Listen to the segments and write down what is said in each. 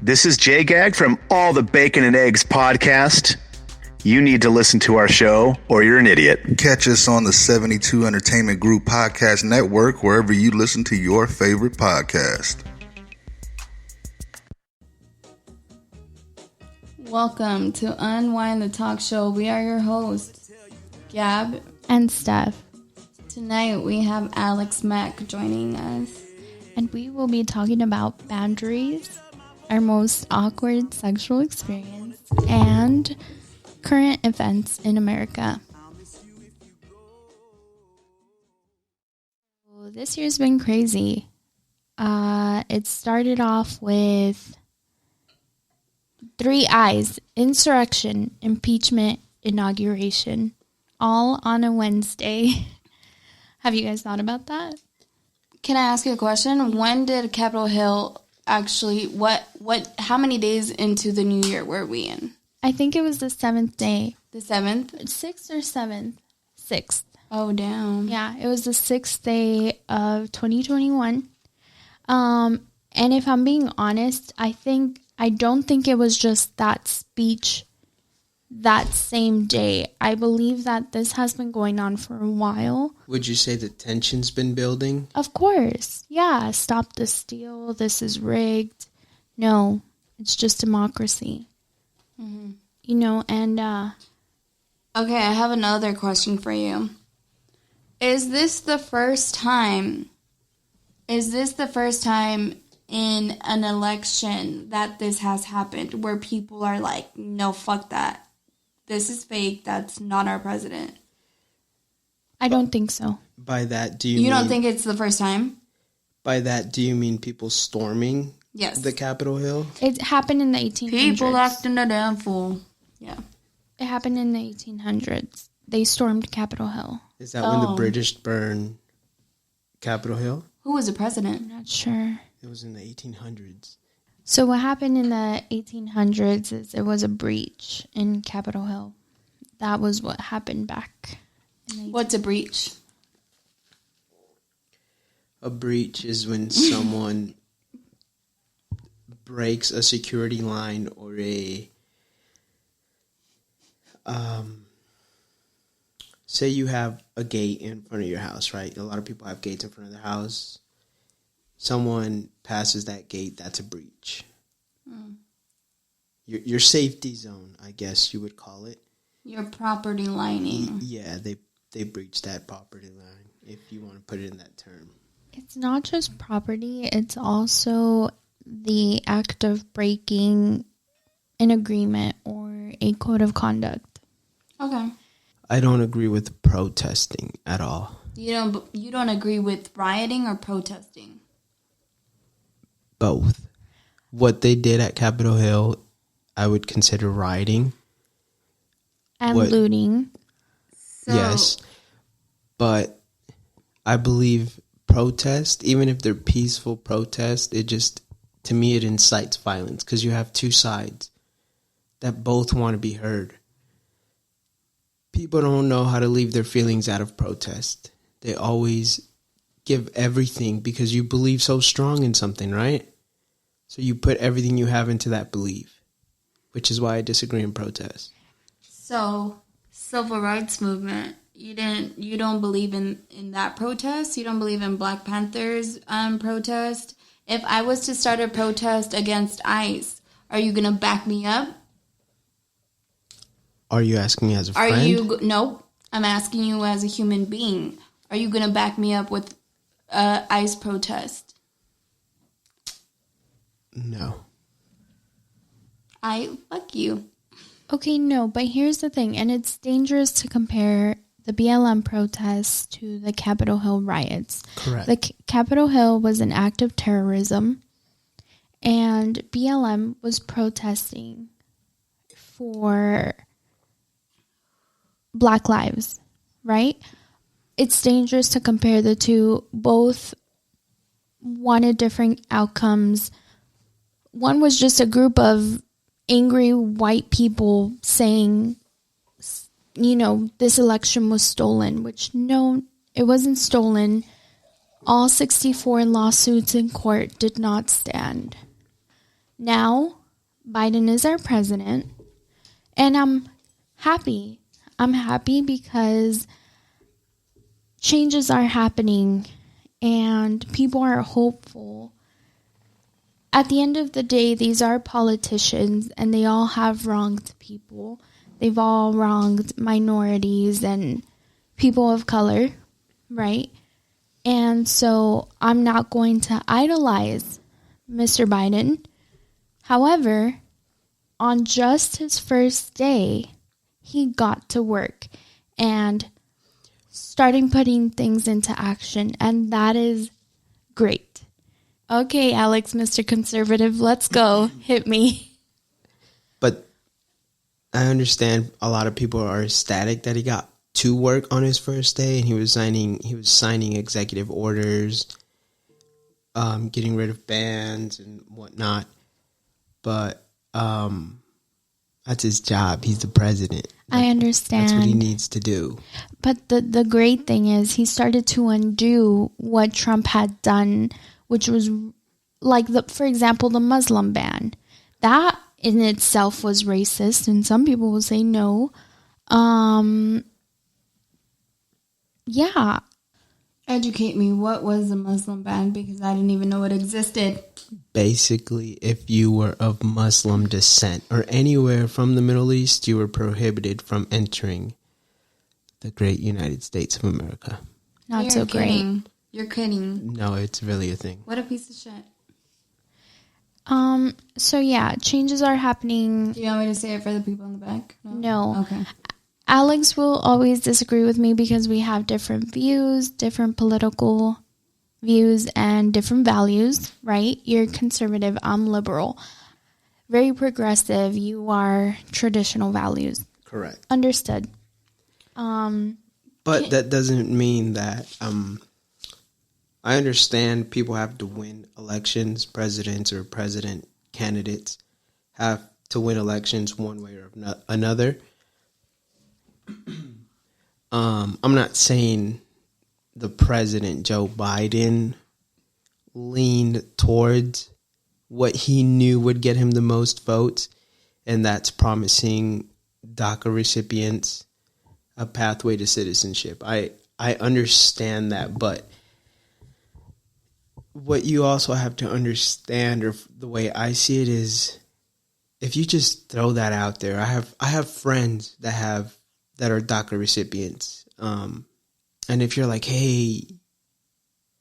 This is Jay Gag from All the Bacon and Eggs podcast. You need to listen to our show or you're an idiot. Catch us on the 72 Entertainment Group Podcast Network, wherever you listen to your favorite podcast. Welcome to Unwind the Talk Show. We are your hosts, Gab and Steph. Tonight we have Alex Mack joining us. And we will be talking about boundaries, our most awkward sexual experience, and current events in America. Well, this year's been crazy. It started off with 3 I's: insurrection, impeachment, inauguration, all on a Wednesday. Have you guys thought about that? Can I ask you a question? When did Capitol Hill actually, how many days into the new year were we in? I think it was the 7th day. The 7th? 6th or 7th? 6th. Oh, damn. Yeah, it was the 6th day of 2021. And if I'm being honest, I don't think it was just that speech that same day. I believe that this has been going on for a while. Would you say the tension's been building? Of course. Yeah, stop the steal. This is rigged. No, it's just democracy. Mm-hmm. You know, and... Okay, I have another question for you. Is this the first time in an election that this has happened, where people are like, no, fuck that. This is fake. That's not our president. I don't think so. By that, do you mean... You don't think it's the first time? By that, do you mean people storming the Capitol Hill? It happened in the 1800s. People acting a damn fool. Yeah. It happened in the 1800s. They stormed Capitol Hill. Is that when the British burned Capitol Hill? Who was the president? I'm not sure. It was in the 1800s. So what happened in the 1800s is it was a breach in Capitol Hill. That was what happened back in the What's a breach? A breach is when someone breaks a security line or say you have a gate in front of your house, right? A lot of people have gates in front of their house. Someone passes that gate, that's a breach. Your safety zone, I guess you would call it. Your property lining. Yeah, they breached that property line, if you want to put it in that term. It's not just property, it's also the act of breaking an agreement or a code of conduct. Okay. I don't agree with protesting at all. You don't agree with rioting or protesting? Both. What they did at Capitol Hill, I would consider rioting. And looting. So, yes. But I believe protest, even if they're peaceful protest, to me, it incites violence because you have two sides that both want to be heard. People don't know how to leave their feelings out of protest. They always give everything because you believe so strong in something, right? So you put everything you have into that belief, which is why I disagree in protest. So, civil rights movement, you don't believe in that protest? You don't believe in Black Panthers protest? If I was to start a protest against ICE, are you going to back me up? Are you asking me as a friend? No, I'm asking you as a human being. Are you going to back me up with ICE protest? No. Fuck you. Okay, no, but here's the thing, and it's dangerous to compare the BLM protests to the Capitol Hill riots. Correct. The Capitol Hill was an act of terrorism, and BLM was protesting for Black lives, right? It's dangerous to compare the two. Both wanted different outcomes. One was just a group of angry white people saying, you know, this election was stolen, which no, it wasn't stolen. All 64 lawsuits in court did not stand. Now, Biden is our president, and I'm happy. I'm happy because changes are happening and people are hopeful. At the end of the day, these are politicians and they all have wronged people. They've all wronged minorities and people of color, right? And so I'm not going to idolize Mr. Biden. However, on just his first day, he got to work and starting putting things into action, and that is great. Okay, Alex, Mr. Conservative, let's go. Hit me. But I understand a lot of people are ecstatic that he got to work on his first day, and he was signing executive orders, getting rid of bans and whatnot. But that's his job. He's the president. I understand. That's what he needs to do. But the great thing is he started to undo what Trump had done, which was like, for example, the Muslim ban. That in itself was racist, and some people will say no. Yeah. Educate me. What was the Muslim ban? Because I didn't even know it existed. Basically, if you were of Muslim descent or anywhere from the Middle East, you were prohibited from entering the great United States of America. Not You're so kidding. great. You're kidding. No, it's really a thing. What a piece of shit. So yeah, changes are happening. Do you want me to say it for the people in the back? No. Okay. Alex will always disagree with me because we have different views, different political views, and different values, right? You're conservative, I'm liberal. Very progressive, you are traditional values. Correct. Understood. But that doesn't mean that I understand people have to win elections, presidents or president candidates have to win elections one way or another. I'm not saying the president, Joe Biden, leaned towards what he knew would get him the most votes, and that's promising DACA recipients a pathway to citizenship. I understand that, but what you also have to understand, or the way I see it, is if you just throw that out there. I have friends that are DACA recipients, and if you're like, hey,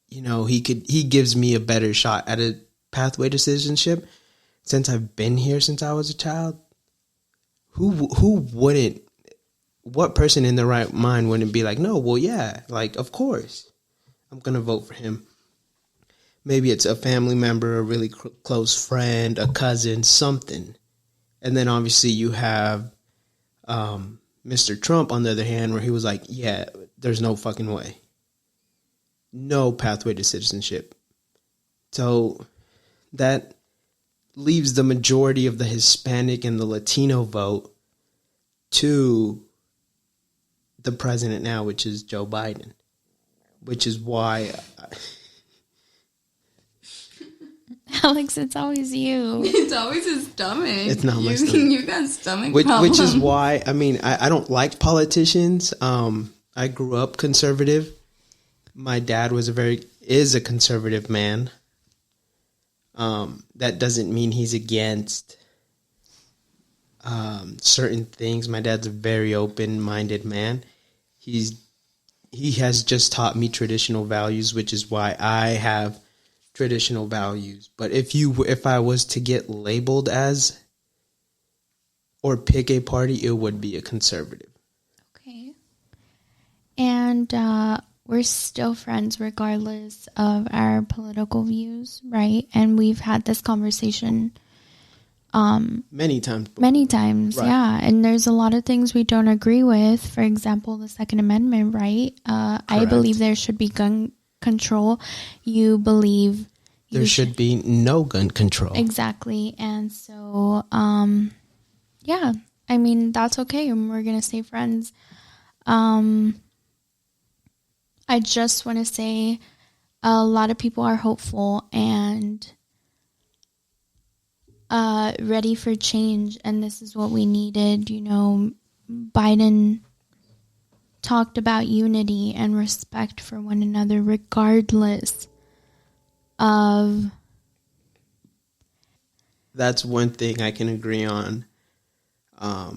you know, he gives me a better shot at a pathway to citizenship since I've been here since I was a child. Who wouldn't? What person in their right mind wouldn't be like, no, well, yeah, like, of course, I'm going to vote for him. Maybe it's a family member, a really close friend, a cousin, something. And then obviously you have Mr. Trump, on the other hand, where he was like, yeah, there's no fucking way. No pathway to citizenship. So that leaves the majority of the Hispanic and the Latino vote to the president now, which is Joe Biden, which is why Alex, it's always you. It's always his stomach. It's not my stomach. You got stomach which problems. is why, I mean, I don't like politicians. I grew up conservative. My dad is a conservative man. That doesn't mean he's against certain things. My dad's a very open-minded man. He has just taught me traditional values, which is why I have traditional values. But if I was to get labeled as or pick a party, it would be a conservative. Okay. And we're still friends regardless of our political views, right? And we've had this conversation many times before. Many times, Right. yeah. And there's a lot of things we don't agree with. For example, the Second Amendment, right? I believe there should be gun control. You believe There should be no gun control. Exactly. And so, yeah, I mean, that's okay. And we're going to stay friends. I just want to say a lot of people are hopeful, and ready for change, and this is what we needed. You know, Biden talked about unity and respect for one another regardless of... That's one thing I can agree on. I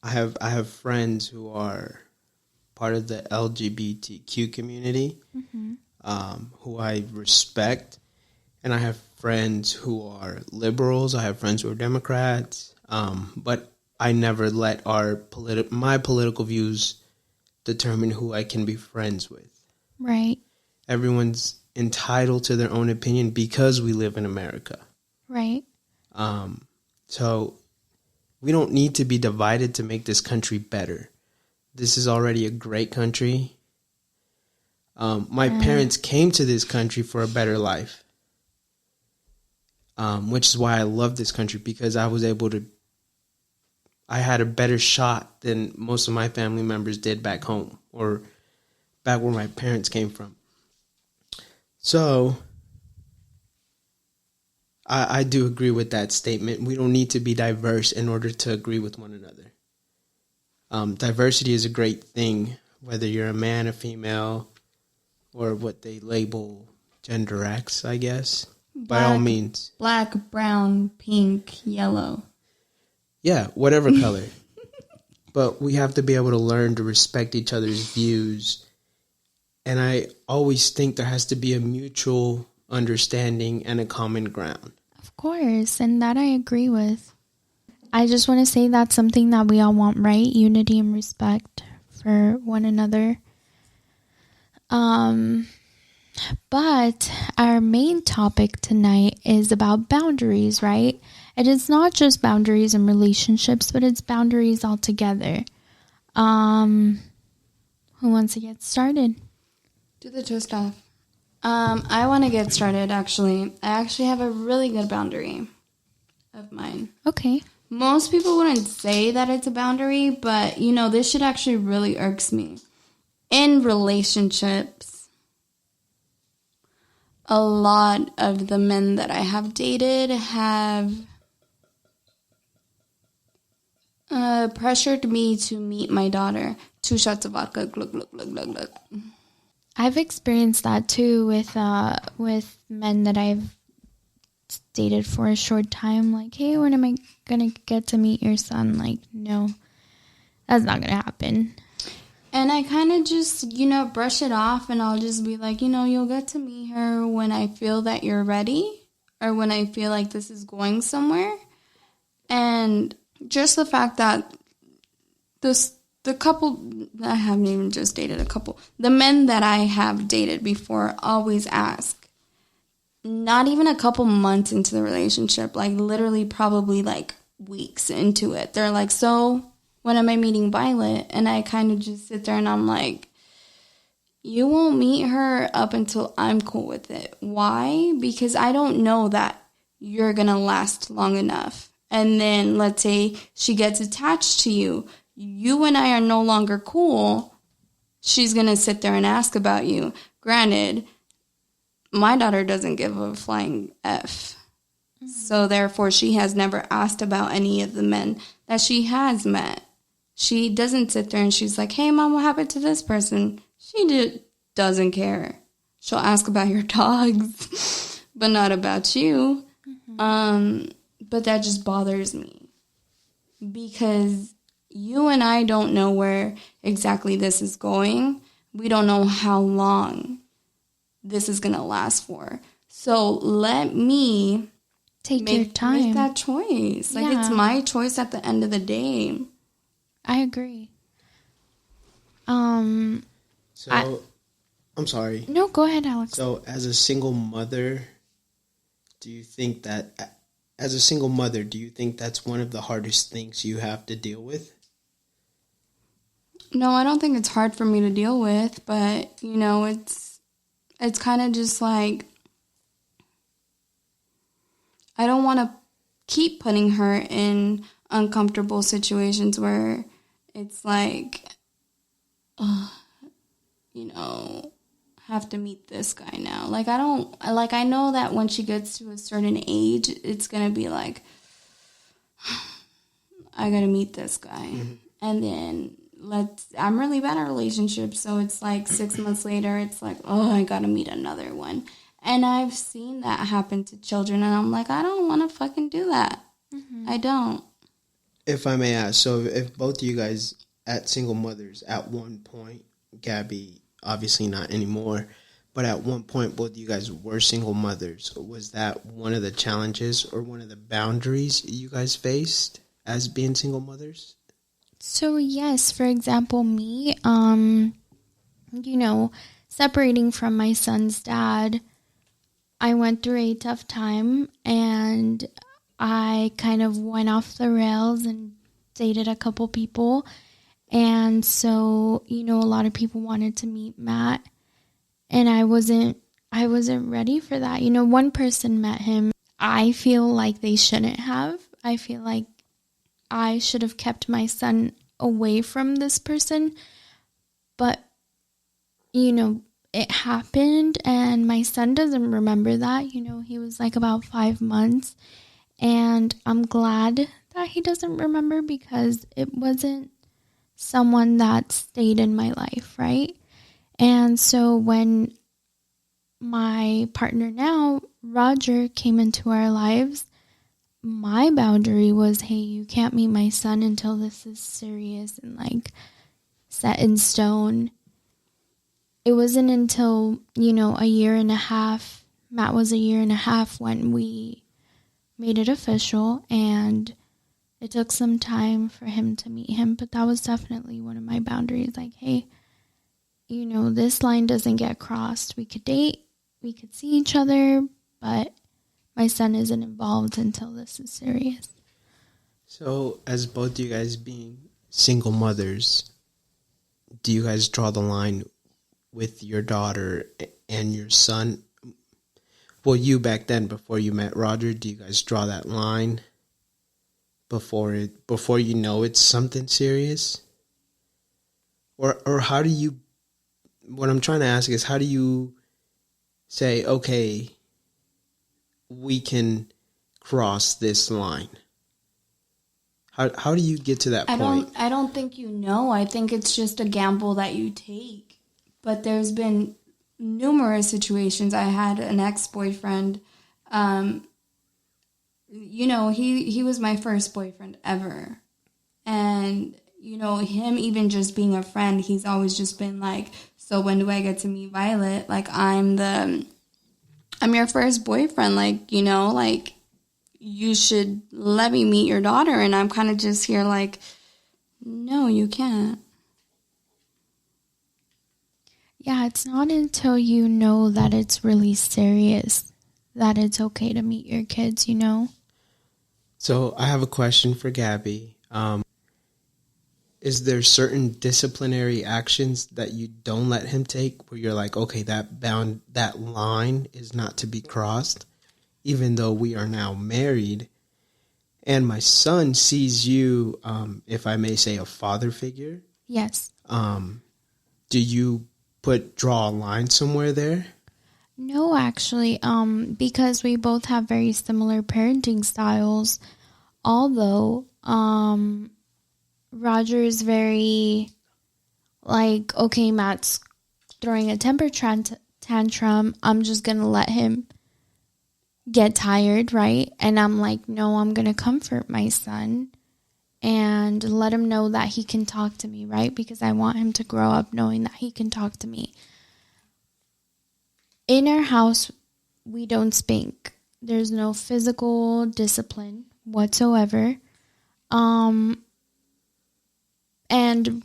have friends who are part of the LGBTQ community, who I respect, and I have friends who are liberals. I have friends who are Democrats, but I never let my political views determine who I can be friends with. Right. Everyone's entitled to their own opinion because we live in America. Right. So we don't need to be divided to make this country better. This is already a great country. My parents came to this country for a better life, which is why I love this country, because I had a better shot than most of my family members did back home or back where my parents came from. So I do agree with that statement. We don't need to be diverse in order to agree with one another. Diversity is a great thing, whether you're a man, a female, or what they label gender X, I guess. By all means. Black, brown, pink, yellow. Yeah, whatever color. But we have to be able to learn to respect each other's views. And I always think there has to be a mutual understanding and a common ground. Of course, and that I agree with. I just want to say that's something that we all want, right? Unity and respect for one another. But our main topic tonight is about boundaries, right? And it's not just boundaries in relationships, but it's boundaries altogether. Who wants to get started? Do the toast off. I want to get started, actually. I actually have a really good boundary of mine. Okay. Most people wouldn't say that it's a boundary, but, you know, this shit actually really irks me. In relationships, a lot of the men that I have dated have pressured me to meet my daughter. 2 shots of vodka, glug, glug, glug, glug, glug. I've experienced that too with men that I've dated for a short time. Like, hey, when am I gonna get to meet your son? Like, no, that's not gonna happen. And I kind of just, you know, brush it off, and I'll just be like, you know, you'll get to meet her when I feel that you're ready, or when I feel like this is going somewhere. And just the fact that the couple, I haven't even just dated a couple, the men that I have dated before always ask, not even a couple months into the relationship, like literally probably like weeks into it, they're like, so when am I meeting Violet? And I kind of just sit there and I'm like, you won't meet her up until I'm cool with it. Why? Because I don't know that you're going to last long enough. And then let's say she gets attached to you. You and I are no longer cool. She's going to sit there and ask about you. Granted, my daughter doesn't give a flying F. Mm-hmm. So therefore, she has never asked about any of the men that she has met. She doesn't sit there and she's like, hey, Mom, what happened to this person? She doesn't care. She'll ask about your dogs, but not about you. Mm-hmm. But that just bothers me because you and I don't know where exactly this is going. We don't know how long this is going to last for. So let me take your time. Make that choice. Like, it's my choice at the end of the day. I agree. I'm sorry. No, go ahead, Alex. So as a single mother, do you think that's one of the hardest things you have to deal with? No, I don't think it's hard for me to deal with, but, you know, it's kind of just like, I don't want to keep putting her in uncomfortable situations where it's like, you know, have to meet this guy now. Like, I know that when she gets to a certain age, it's going to be like, I got to meet this guy. Mm-hmm. And then I'm really bad at relationships. So it's like 6 months later, it's like, oh, I got to meet another one. And I've seen that happen to children. And I'm like, I don't want to fucking do that. Mm-hmm. I don't. If I may ask, so if both of you guys at single mothers at one point, Gabby, obviously not anymore, but at one point both of you guys were single mothers, was that one of the challenges or one of the boundaries you guys faced as being single mothers? So yes, for example, me, separating from my son's dad, I went through a tough time and I kind of went off the rails and dated a couple people. And so, a lot of people wanted to meet Matt and I wasn't ready for that. One person met him. I feel like they shouldn't have. I feel like I should have kept my son away from this person. But, it happened and my son doesn't remember that. He was like about 5 months. And I'm glad that he doesn't remember because it wasn't someone that stayed in my life, right? And so when my partner now, Roger, came into our lives, my boundary was, hey, you can't meet my son until this is serious and like set in stone. It wasn't until, a year and a half, Matt was a year and a half when we made it official, and it took some time for him to meet him, but that was definitely one of my boundaries. Like, hey, this line doesn't get crossed. We could date, we could see each other, but my son isn't involved until this is serious. So, as both you guys being single mothers, do you guys draw the line with your daughter and your son? Well, you back then, before you met Roger, do you guys draw that line before you know it's something serious? Or how do you, what I'm trying to ask is, how do you say, okay, we can cross this line? How do you get to that point? I don't think I think it's just a gamble that you take. But there's been numerous situations. I had an ex-boyfriend, he was my first boyfriend ever. And, him even just being a friend, he's always just been like, so when do I get to meet Violet? Like, I'm your first boyfriend. Like, you should let me meet your daughter. And I'm kind of just here like, no, you can't. Yeah, it's not until you know that it's really serious that it's okay to meet your kids, So I have a question for Gabby. Is there certain disciplinary actions that you don't let him take where you're like, okay, that line is not to be crossed, even though we are now married and my son sees you, if I may say, a father figure? Yes. Do you draw a line somewhere there? No, actually, because we both have very similar parenting styles, although Roger is very like, okay, Matt's throwing a temper tantrum, I'm just going to let him get tired, right? And I'm like, no, I'm going to comfort my son and let him know that he can talk to me, right? Because I want him to grow up knowing that he can talk to me. In our house, we don't spank. There's no physical discipline whatsoever. And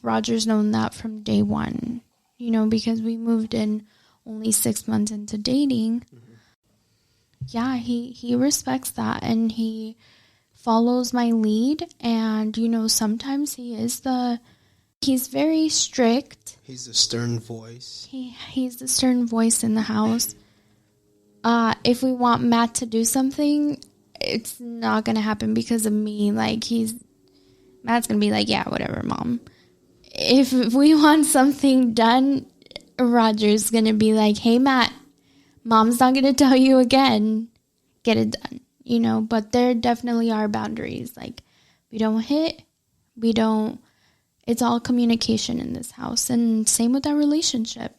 Roger's known that from day one, because we moved in only 6 months into dating. Mm-hmm. Yeah, he respects that and he follows my lead, and sometimes he's very strict. He's the stern voice. He's the stern voice in the house. If we want Matt to do something, it's not gonna happen because of me. Like, Matt's gonna be like, yeah, whatever, mom. If we want something done, Roger's going to be like, hey, Matt, mom's not going to tell you again. Get it done, you know, but there definitely are boundaries. Like, we don't hit, it's all communication in this house. And same with our relationship.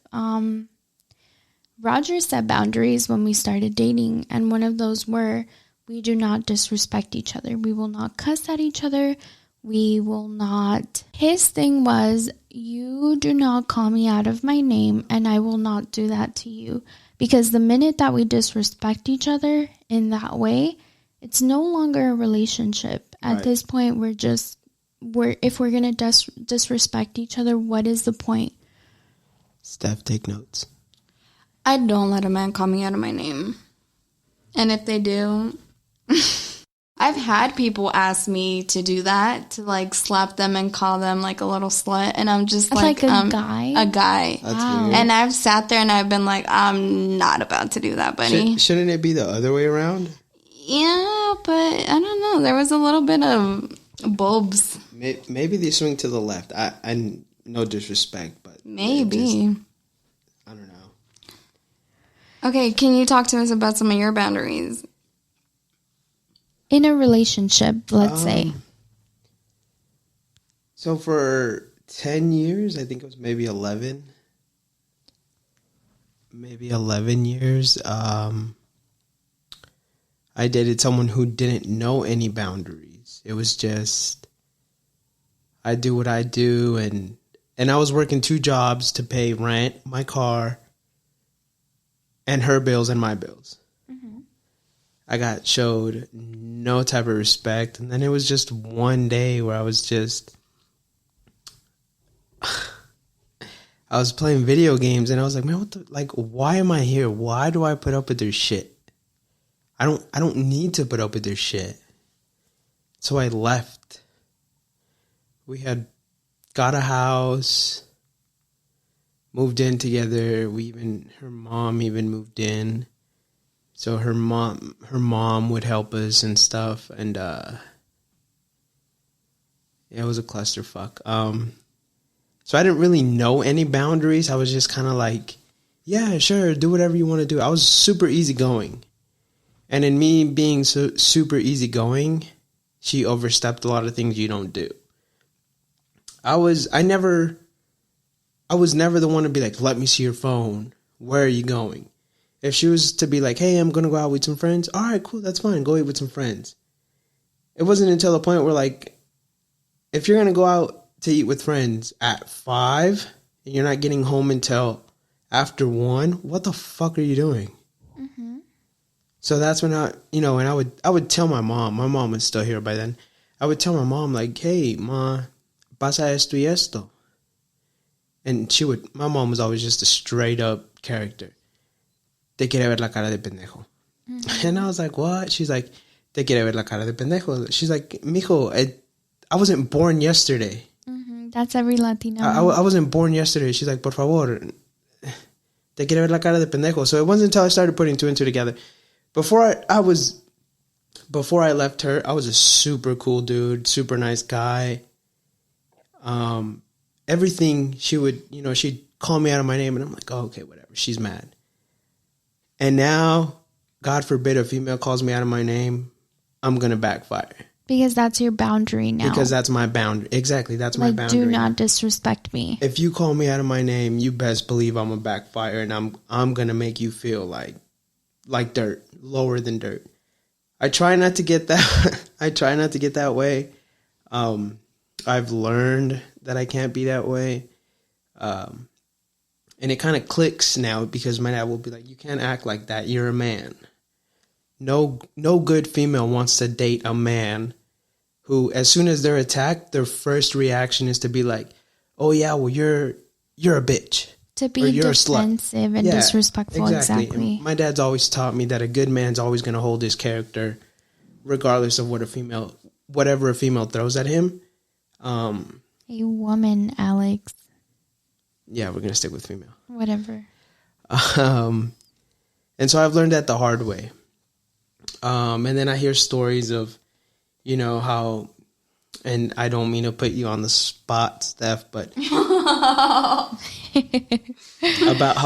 Roger set boundaries when we started dating, and one of those were, we do not disrespect each other. We will not cuss at each other. We will not. His thing was, you do not call me out of my name, and I will not do that to you. Because the minute that we disrespect each other in that way, it's no longer a relationship. At this point, if we're going to disrespect each other, what is the point? Steph, take notes. I don't let a man call me out of my name. And if they do, I've had people ask me to do that, to like slap them and call them like a little slut. And I'm just like a guy? A guy. That's weird. And I've sat there and I've been like, I'm not about to do that, buddy. Shouldn't it be the other way around? Yeah, but I don't know. There was a little bit of bulbs. Maybe they swing to the left. I no disrespect, but maybe. I don't know. Okay, can you talk to us about some of your boundaries? In a relationship, let's say. So for 10 years, I think it was maybe 11. Maybe 11 years. I dated someone who didn't know any boundaries. It was just, I do what I do, and I was working 2 jobs to pay rent, my car, and her bills and my bills. Mm-hmm. I got showed no type of respect, and then it was just one day where I was just, I was playing video games, and I was like, man, why am I here? Why do I put up with their shit? I don't need to put up with their shit. So I left. We had got a house, moved in together. Her mom even moved in. So her mom would help us and stuff, and yeah, it was a clusterfuck. So I didn't really know any boundaries. I was just kind of like, yeah, sure, do whatever you want to do. I was super easygoing. And in me being so super easygoing, she overstepped a lot of things you don't do. I was never the one to be like, let me see your phone. Where are you going? If she was to be like, hey, I'm going to go out with some friends. All right, cool. That's fine. Go eat with some friends. It wasn't until the point where, like, if you're going to go out to eat with friends at 5 and you're not getting home until after 1, what the fuck are you doing? Mm-hmm. So that's when and I would tell my mom. My mom was still here by then. I would tell my mom, like, hey, ma, pasa esto y esto. And my mom was always just a straight up character. Te quiere ver la cara de pendejo. Mm-hmm. And I was like, what? She's like, te quiere ver la cara de pendejo. She's like, mijo, I wasn't born yesterday. Mm-hmm. That's every Latino. I wasn't born yesterday. She's like, por favor, te quiere ver la cara de pendejo. So it wasn't until I started putting 2 and 2 together. Before I left her, I was a super cool dude, super nice guy. Everything she would, she'd call me out of my name, and I'm like, oh, okay, whatever. She's mad. And now, God forbid, a female calls me out of my name, I'm going to backfire. Because that's your boundary now. Because that's my boundary. Exactly, that's my boundary. Do not disrespect me. If you call me out of my name, you best believe I'm a backfire, and I'm going to make you feel like dirt, lower than dirt. I try not to get that way. I've learned that I can't be that way. And it kind of clicks now because my dad will be like, you can't act like that. You're a man. No good female wants to date a man who, as soon as they're attacked, their first reaction is to be like, oh yeah, well you're a bitch. To be defensive and disrespectful, exactly. My dad's always taught me that a good man's always going to hold his character, regardless of whatever a female throws at him. A woman, Alex. Yeah, we're going to stick with female. Whatever. And so I've learned that the hard way. And then I hear stories of, how and I don't mean to put you on the spot, Steph, but about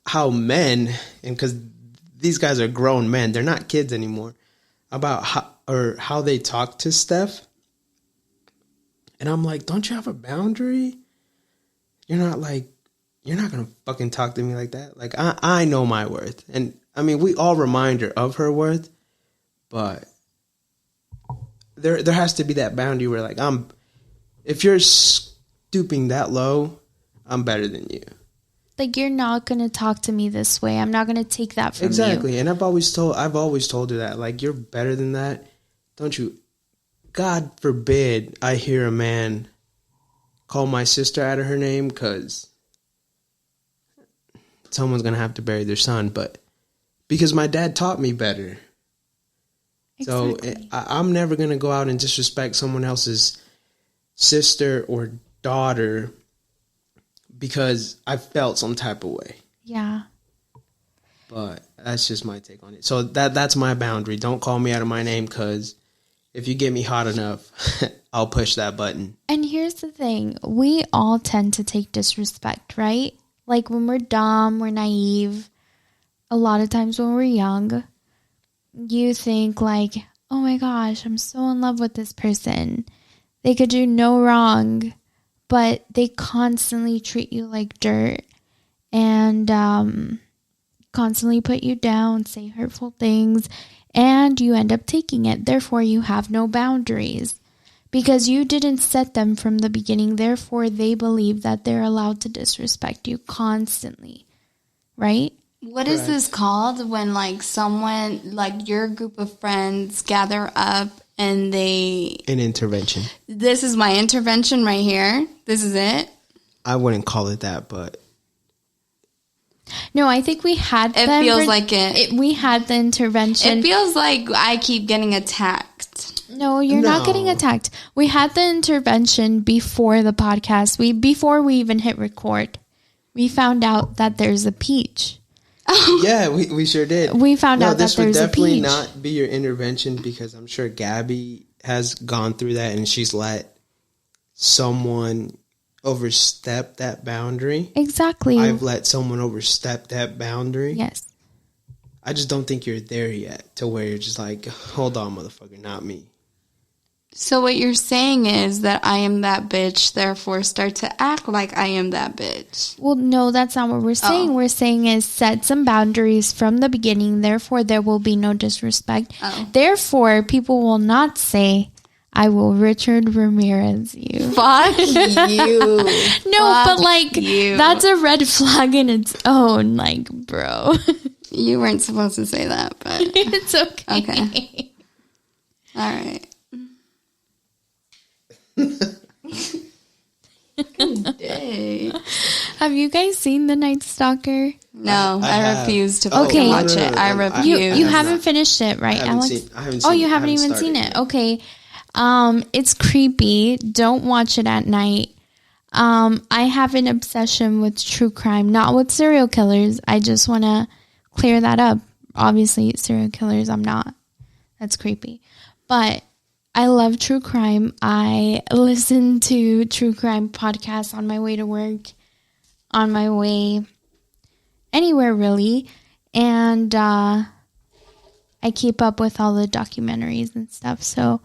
how men, and because these guys are grown men, they're not kids anymore, about how they talk to Steph. And I'm like, don't you have a boundary? You're not going to fucking talk to me like that. Like, I know my worth. And, I mean, we all remind her of her worth. But there has to be that boundary where, like, if you're stooping that low, I'm better than you. Like, you're not going to talk to me this way. I'm not going to take that from you. Exactly. And I've always told her that. Like, you're better than that. Don't you... God forbid I hear a man call my sister out of her name, because someone's going to have to bury their son. But because my dad taught me better. Exactly. So I'm never going to go out and disrespect someone else's sister or daughter because I felt some type of way. Yeah. But that's just my take on it. So that's my boundary. Don't call me out of my name, because if you get me hot enough, I'll push that button. And here's the thing. We all tend to take disrespect, right? Like, when we're dumb, we're naive. A lot of times when we're young, you think like, oh my gosh, I'm so in love with this person. They could do no wrong, but they constantly treat you like dirt and constantly put you down, say hurtful things, and you end up taking it. Therefore, you have no boundaries because you didn't set them from the beginning. Therefore, they believe that they're allowed to disrespect you constantly, right? What is this called when, like, someone, like, your group of friends gather up and they... An intervention. This is my intervention right here. This is it. I wouldn't call it that, but... No, I think we had... It feels like it. We had the intervention. It feels like I keep getting attacked. No, you're not getting attacked. We had the intervention before the podcast. Before we even hit record, we found out that there's a peach. Yeah, we sure did. We found out that there's a peach. This would definitely not be your intervention, because I'm sure Gabby has gone through that and she's let someone overstep that boundary. Exactly. I've let someone overstep that boundary. Yes. I just don't think you're there yet to where you're just like, hold on, motherfucker, not me. So what you're saying is that I am that bitch, therefore start to act like I am that bitch. Well, no, that's not what we're saying. Oh. We're saying is set some boundaries from the beginning, therefore there will be no disrespect. Oh. Therefore, people will not say, I will Richard Ramirez you. Fuck you. No, but like, that's a red flag in its own, like, bro. You weren't supposed to say that, but... It's okay. Okay. All right. Day. Have you guys seen The Night Stalker? No, I refuse to fucking watch it. I refuse. You haven't finished it, right, Alex? I haven't seen you haven't even seen it. Okay. It's creepy. Don't watch it at night. I have an obsession with true crime, not with serial killers. I just want to clear that up. Obviously, serial killers, I'm not. That's creepy. But I love true crime. I listen to true crime podcasts on my way to work, on my way anywhere really. And I keep up with all the documentaries and stuff. So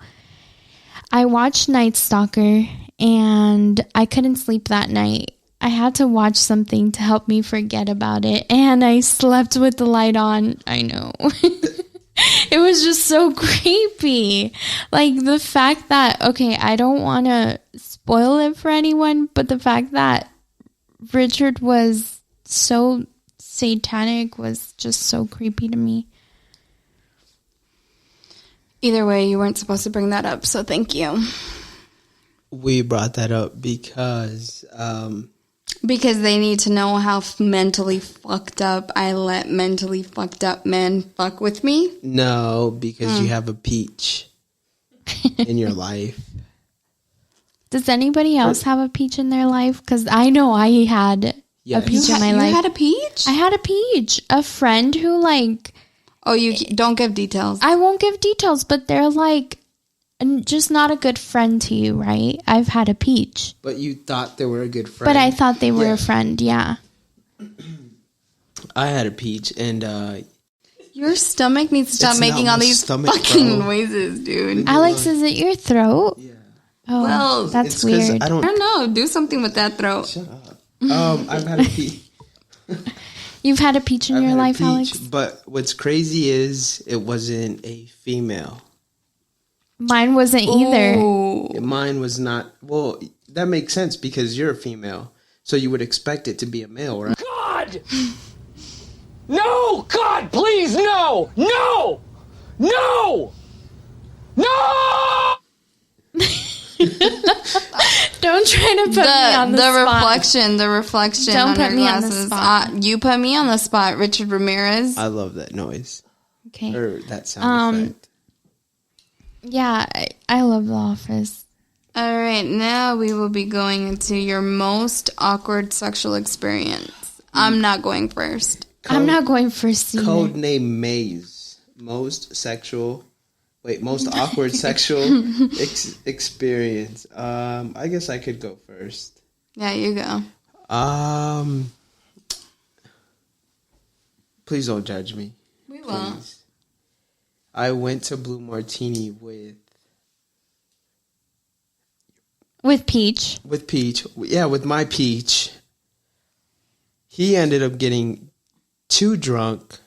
I watched Night Stalker and I couldn't sleep that night. I had to watch something to help me forget about it. And I slept with the light on. I know. It was just so creepy. Like the fact that, okay, I don't want to spoil it for anyone, but the fact that Richard was so satanic was just so creepy to me. Either way, you weren't supposed to bring that up, so thank you. We brought that up because they need to know how mentally fucked up I let mentally fucked up men fuck with me? No, because you have a peach in your life. Does anybody else have a peach in their life? Because I know I had a peach in my life. You had a peach? I had a peach. A friend who like... Oh, you don't give details. I won't give details, but they're like just not a good friend to you, right? I've had a peach. But you thought they were a good friend. But I thought they were a friend, yeah. I had a peach, and Your stomach needs to stop It's making not all my these stomach, fucking bro. noises, dude. Alex, is it your throat? yeah. Oh, Well, that's It's 'cause weird. I I don't. don't know. Do something with that throat. Shut up. I've had a peach. You've had a peach in I've your had a life, peach, Alex? But what's crazy is it wasn't a female. Mine wasn't either. Ooh. Mine was not. Well, that makes sense because you're a female, so you would expect it to be a male, right? God! No! God, please, no! No! No! No! Don't try to put me on the spot. The reflection Don't on put your me on the glasses. spot. You put me on the spot, Richard Ramirez. I love that noise Okay. or that sound effect. Yeah, I love The Office. All right, now we will be going into your most awkward sexual experience. I'm not going first. I'm not going for C. Code name Maze. Most awkward sexual experience. I guess I could go first. Yeah, you go. Please don't judge me. We won't. Please. I went to Blue Martini with Peach. Peach. Yeah, with my Peach. He ended up getting too drunk.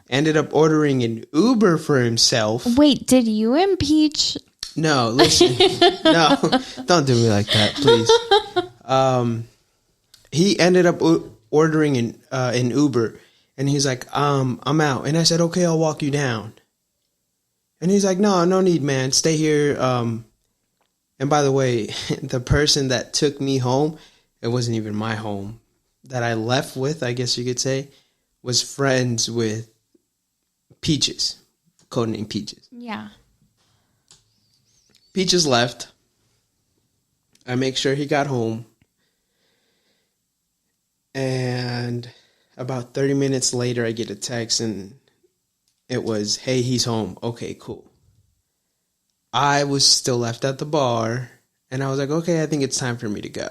Ended up ordering an Uber for himself. Wait, did you and Peach? No, listen. No, don't do me like that, please. He ended up ordering an Uber, and he's like, I'm out. And I said, okay, I'll walk you down. And he's like, no need, man. Stay here. And by the way, the person that took me home, it wasn't even my home, that I left with, I guess you could say, was friends with Peaches, codename Peaches. Yeah. Peaches left. I make sure he got home. And about 30 minutes later, I get a text and it was, hey, he's home. Okay, cool. I was still left at the bar and I was like, okay, I think it's time for me to go.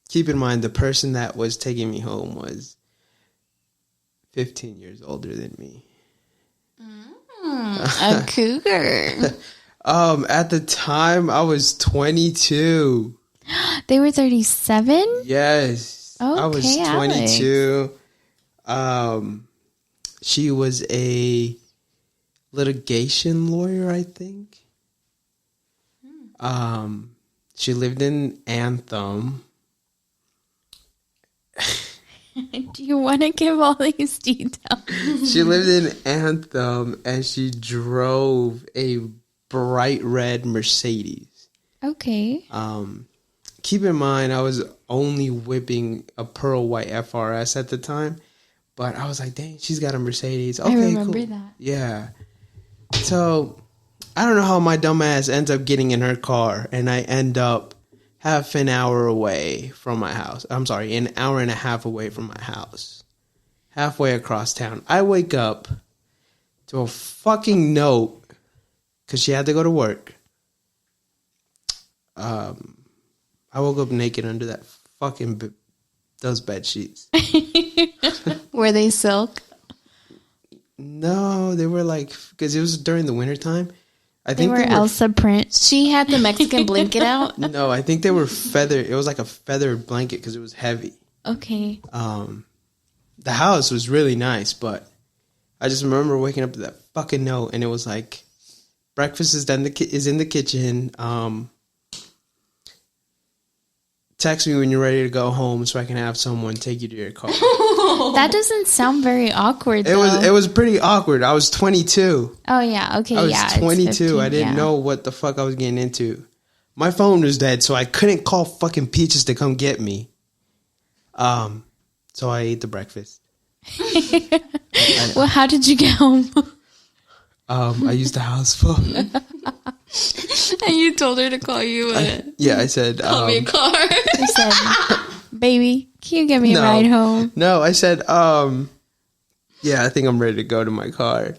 Keep in mind, the person that was taking me home was 15 years older than me. A cougar. At the time, I was 22. They were 37? Yes. I was Okay, 22. She was a litigation lawyer, I think. She lived in Anthem. Do you want to give all these details? She lived in Anthem and she drove a bright red Mercedes. Okay. Keep in mind, I was only whipping a pearl white FRS at the time, but I was like, dang, she's got a Mercedes. Okay, I remember cool. that. Yeah. So I don't know how my dumb ass ends up getting in her car and I end up half an hour away from my house. I'm sorry, an hour and a half away from my house. Halfway across town. I wake up to a fucking note because she had to go to work. I woke up naked under that fucking those bed sheets. Were they silk? No, they were like, because it was during the wintertime. I They think were Elsa print. She had the Mexican blanket out. No, I think they were feathered. It was like a feathered blanket because it was heavy. Okay. The house was really nice, but I just remember waking up to that fucking note, and it was like, breakfast is in the kitchen. Text me when you're ready to go home so I can have someone take you to your car. That doesn't sound very awkward, It was pretty awkward. I was 22. Oh, yeah. Okay, I was yeah. 22. It's 15, I didn't know what the fuck I was getting into. My phone was dead, so I couldn't call fucking Peaches to come get me. So I ate the breakfast. Well, how did you get home? I used the house phone. And you told her to call you I said, call me a car. I said, baby, can you give me a ride home? No, I said, yeah, I think I'm ready to go to my car.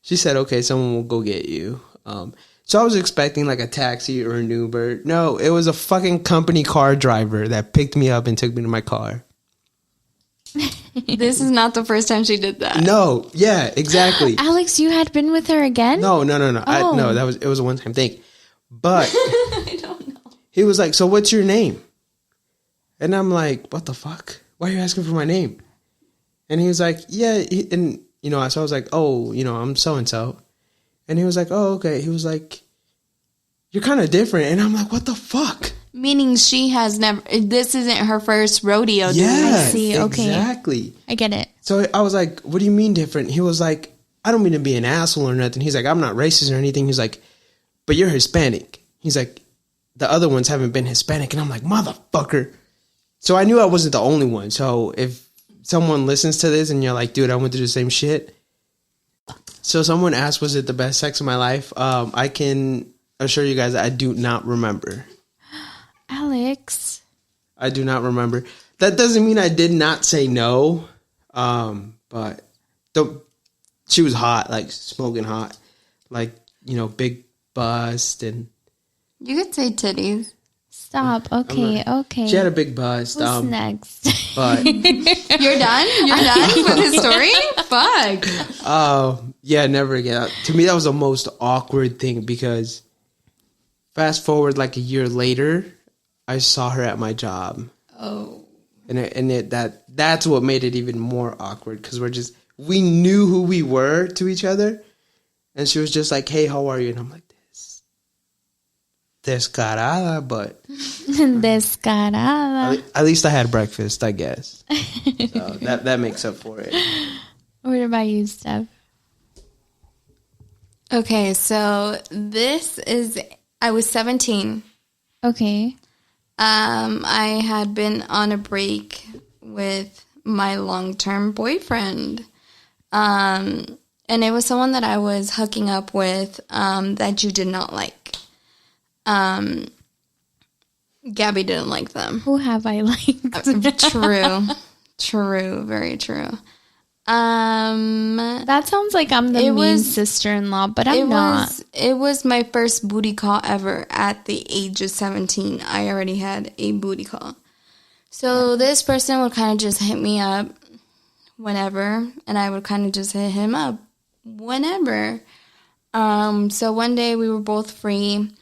She said, okay, someone will go get you. So I was expecting like a taxi or an Uber. No, it was a fucking company car driver that picked me up and took me to my car. This is not the first time she did that. No, yeah, exactly. Alex, you had been with her again? No. Oh. No, it was a one-time thing. But I don't know. he was like, so what's your name? And I'm like, what the fuck? Why are you asking for my name? And he was like, yeah. And, you know, so I was like, oh, you know, I'm so-and-so. And he was like, oh, okay. He was like, you're kind of different. And I'm like, what the fuck? Meaning she has never, this isn't her first rodeo. Yeah, I see. Okay. Exactly. I get it. So I was like, what do you mean different? He was like, I don't mean to be an asshole or nothing. He's like, I'm not racist or anything. He's like, but you're Hispanic. He's like, the other ones haven't been Hispanic. And I'm like, motherfucker. So I knew I wasn't the only one. So if someone listens to this and you're like, dude, I went through the same shit. So someone asked, was it the best sex of my life? I can assure you guys I do not remember. Alex. I do not remember. That doesn't mean I did not say no. But she was hot, like smoking hot. Like, you know, big bust and... You could say titties. Stop. Okay. Okay. She had a big bust. Who's next? But... You're done? You're done with his story? Fuck. Yeah, never again. To me, that was the most awkward thing because fast forward like a year later, I saw her at my job. Oh. And that's what made it even more awkward because we knew who we were to each other. And she was just like, hey, how are you? And I'm like, descarada, but... Descarada. At least I had breakfast, I guess. So that makes up for it. What about you, Steph? Okay, so I was 17. Okay. I had been on a break with my long-term boyfriend. And it was someone that I was hooking up with that you did not like. Gabby didn't like them. Who have I liked? True, very true. That sounds like I'm the mean sister-in-law, but I'm not. It was my first booty call ever at the age of 17. I already had a booty call. So this person would kind of just hit me up whenever, and I would kind of just hit him up whenever. So one day we were both free,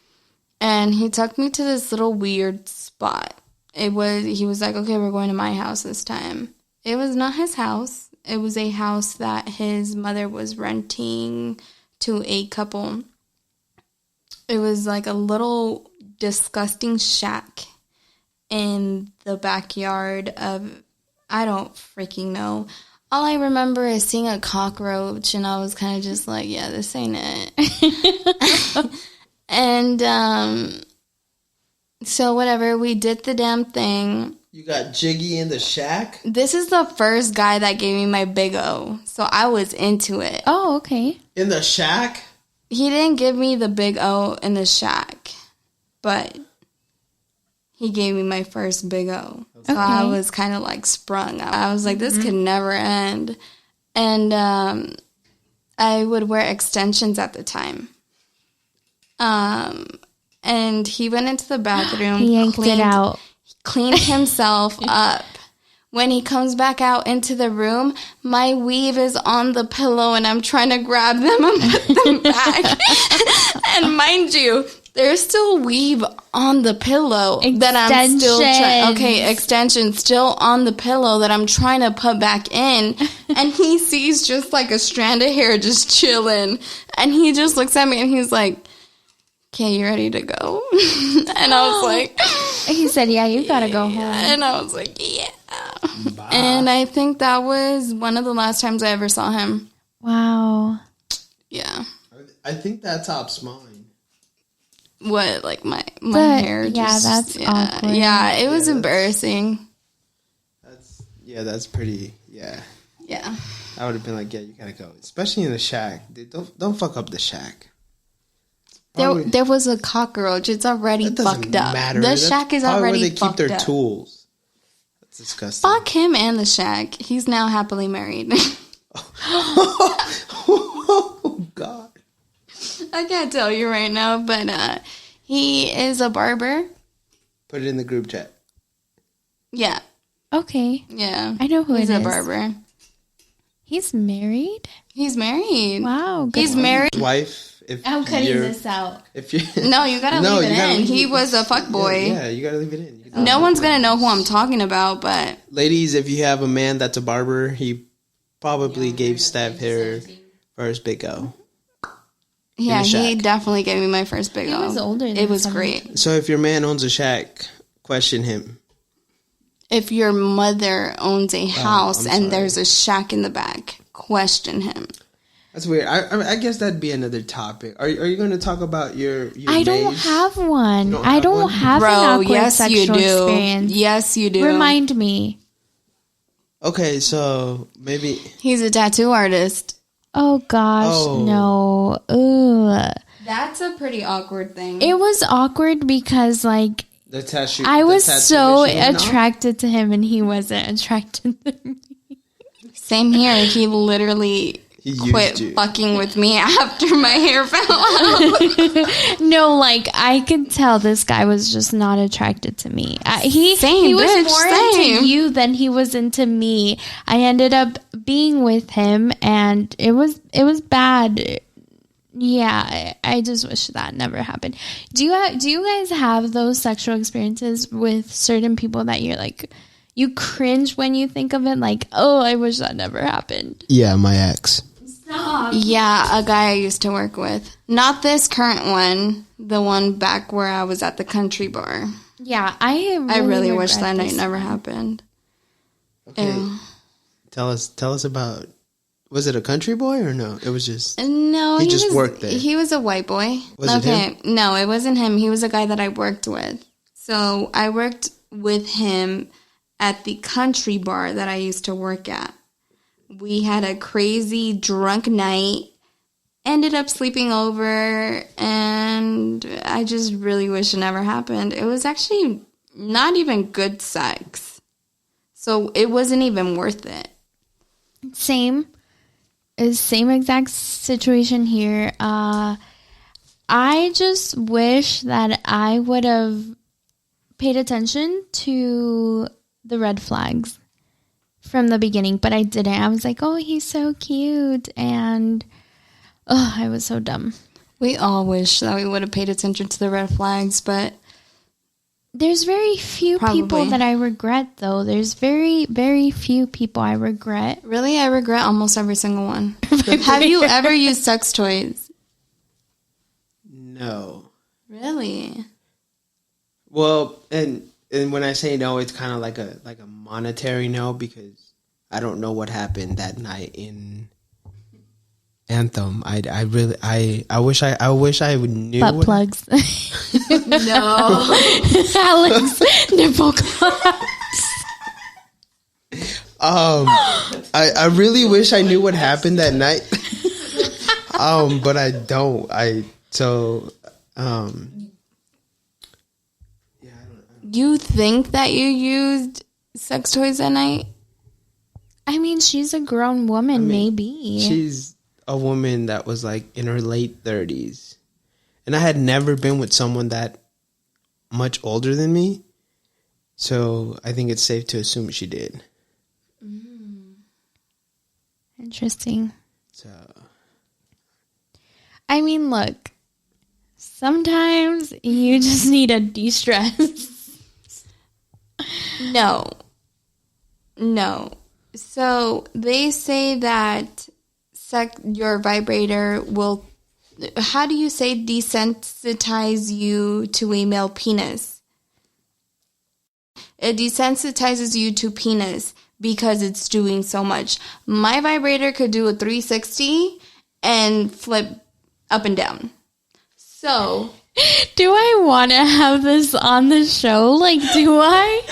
and he took me to this little weird spot. He was like, okay, we're going to my house this time. It was not his house. It was a house that his mother was renting to a couple. It was like a little disgusting shack in the backyard of, I don't freaking know. All I remember is seeing a cockroach, and I was kind of just like, yeah, this ain't it. And so whatever, we did the damn thing. You got Jiggy in the shack? This is the first guy that gave me my big O, so I was into it. Oh, okay. In the shack? He didn't give me the big O in the shack, but he gave me my first big O. So Okay. I was kind of like sprung. I was like, this could never end. And I would wear extensions at the time. And he went into the bathroom. He yanked it out. Cleaned himself up. When he comes back out into the room, my weave is on the pillow and I'm trying to grab them and put them back. And mind you, there's still weave on the pillow that I'm still trying. Okay, extension still on the pillow that I'm trying to put back in. And he sees just like a strand of hair just chilling. And he just looks at me and he's like, okay, you ready to go? And I was like... He said, yeah, you gotta go home. And I was like, yeah. Bye. And I think that was one of the last times I ever saw him. Wow. Yeah. I think that tops mine. What, like my hair? Yeah, that's awkward. Yeah, it was embarrassing. That's pretty, yeah. Yeah. I would have been like, yeah, you gotta go. Especially in the shack. Dude, don't fuck up the shack. There was a cockroach. It's already fucked up. Matter. The shack is already where they fucked keep their up. tools. That's disgusting. Fuck him and the shack. He's now happily married. Oh, God. I can't tell you right now, but he is a barber. Put it in the group chat. Yeah. Okay. Yeah. I know who He's it a is. barber. He's married? He's married. Wow. good He's one. married. Wife. If I'm cutting you're- this out. If you No, you gotta leave it in. He was a fuckboy. Yeah, you gotta leave it in. You can- No one's gonna know who I'm talking about, but Ladies, if you have a man that's a barber, he probably gave Steph her first big O. yeah, the he shack. definitely gave me my first big He O. was older than It was 17. great. So if your man owns a shack, question him. If your mother owns a house I'm and sorry. there's a shack in the back, question him. That's weird. I guess that'd be another topic. Are you going to talk about your I don't maze? have one. don't I have don't one? have an Bro, awkward yes you sexual do. experience. Yes you do. Remind me. Okay, so maybe He's a tattoo artist. Oh gosh, Oh. no. Ugh. That's a pretty awkward thing. It was awkward because like the tattoo. I was the tattoo so machine, no? attracted to him and he wasn't attracted to me. Same here. He literally He used quit you. fucking with me after my hair fell out. No, like I could tell this guy was just not attracted to me. He Same, was bitch, more same. into you than he was into me. I ended up being with him, and it was bad. Yeah, I just wish that never happened. Do you guys have those sexual experiences with certain people that you're like, you cringe when you think of it? Like, oh, I wish that never happened. Yeah, my ex. Yeah, a guy I used to work with. Not this current one. The one back where I was at the country bar. Yeah, I Really wish regret that night this. never happened. Okay. Ew. Tell us about. Was it a country boy or no? It was just. No, He just was, worked there. He was a white boy. Was it him? No, it wasn't him. He was a guy that I worked with. So I worked with him at the country bar that I used to work at. We had a crazy drunk night, ended up sleeping over, and I just really wish it never happened. It was actually not even good sex. So it wasn't even worth it. Same exact situation here. I just wish that I would have paid attention to the red flags from the beginning, but I didn't. I was like, oh, he's so cute, and I was so dumb. We all wish that we would have paid attention to the red flags, but There's very few people Probably. that I regret, though. There's very, very few people I regret. really, I regret almost every single one. Have you ever used sex toys? No. Really? Well, and when I say no, it's kind of like a monetary no, because I don't know what happened that night in Anthem. I wish I knew. Butt what- plugs. No. Alex, nipple clamps. I really wish I knew what happened that night. But I don't. You think that you used sex toys at night? I mean, she's a grown woman, maybe. She's a woman that was like in her late 30s. And I had never been with someone that much older than me. So I think it's safe to assume she did. Interesting. So I mean, look, sometimes you just need a de-stress. No. So they say that your vibrator will, how do you say, desensitize you to a male penis? It desensitizes you to penis because it's doing so much. My vibrator could do a 360 and flip up and down. So Do I want to have this on the show? Like, do I?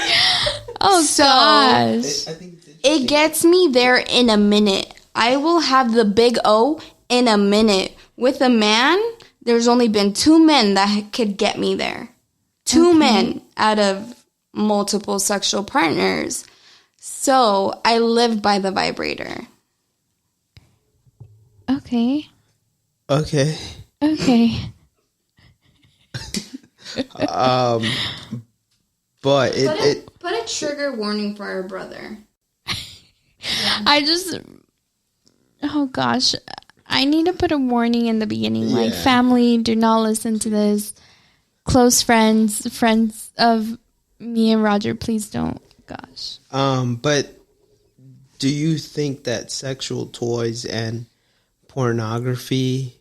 Oh, So- gosh. I think it gets me there in a minute. I will have the big O in a minute. With a man, there's only been 2 men that could get me there. 2 men out of multiple sexual partners. So I live by the vibrator. Okay. Okay. Okay. Okay. But it Put a trigger warning for our brother. Oh gosh, I need to put a warning in the beginning. Like, Yeah. family, do not listen to this. Close friends of me and Roger, please don't. Gosh. but do you think that sexual toys and pornography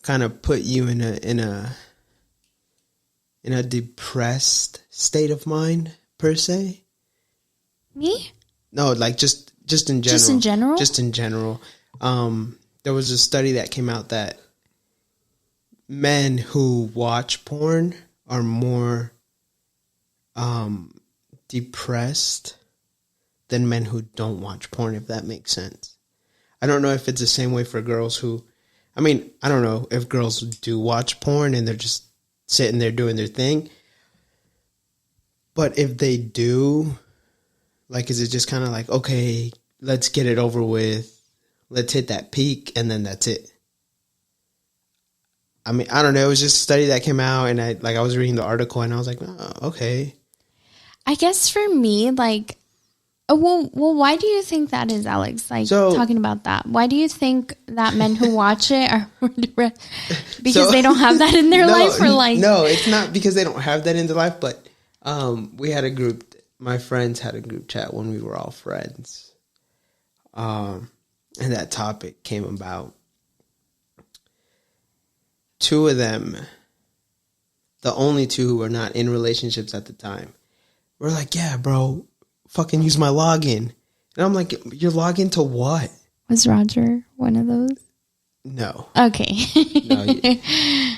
kind of put you in a depressed state of mind per se? Me? No, like just in general. Just in general? Just in general. There was a study that came out that men who watch porn are more depressed than men who don't watch porn, if that makes sense. I don't know if it's the same way for girls who, I mean, I don't know if girls do watch porn and they're just sitting there doing their thing. But if they do, like, is it just kind of like, okay, let's get it over with, let's hit that peak, and then that's it? I mean, I don't know. It was just a study that came out, and I was reading the article, and I was like, oh, okay. I guess for me, like, well, why do you think that is, Alex? Like, So- talking about that, why do you think that men who watch it are more depressed? Because they don't have that in their life, or like, No, it's not because they don't have that in their life, but we had a group, my friends had a group chat when we were all friends. And that topic came about. Two of them, the only two who were not in relationships at the time, were like, yeah, bro, fucking use my login. And I'm like, your login to what? was Roger one of those? No. Okay.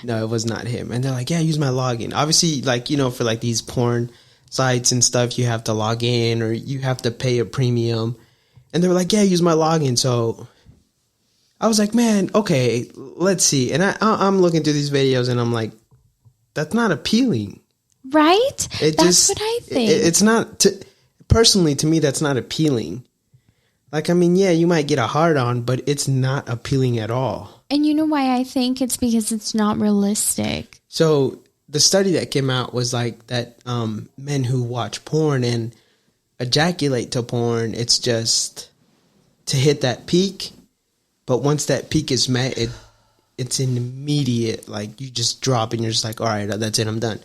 No, it was not him. And they're like, yeah, use my login. Obviously, like, you know, for like these porn sites and stuff, you have to log in or you have to pay a premium. And they were like, yeah, use my login. So I was like, man, okay, let's see. And I'm looking through these videos and I'm like, that's not appealing. Right? It That's just, what I think. It's not, personally, to me, that's not appealing. Like, I mean, yeah, you might get a hard on, but it's not appealing at all. And you know why I think? It's because it's not realistic. So the study that came out was like that men who watch porn and ejaculate to porn, it's just to hit that peak. But once that peak is met, it's an immediate, like, you just drop and you're just like, all right, that's it, I'm done.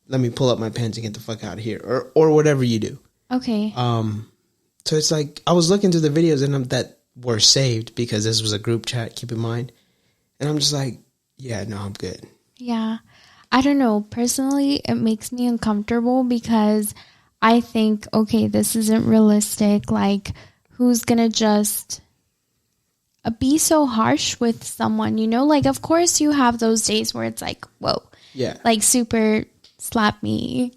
Let me pull up my pants and get the fuck out of here. Or whatever you do. Okay. So it's like, I was looking through the videos and that were saved because this was a group chat, keep in mind. And I'm just like, yeah, no, I'm good. Yeah. I don't know. Personally, it makes me uncomfortable because I think, okay, this isn't realistic. Like, who's going to just be so harsh with someone, you know? Like, of course you have those days where it's like, whoa. Yeah. Like, super slap me.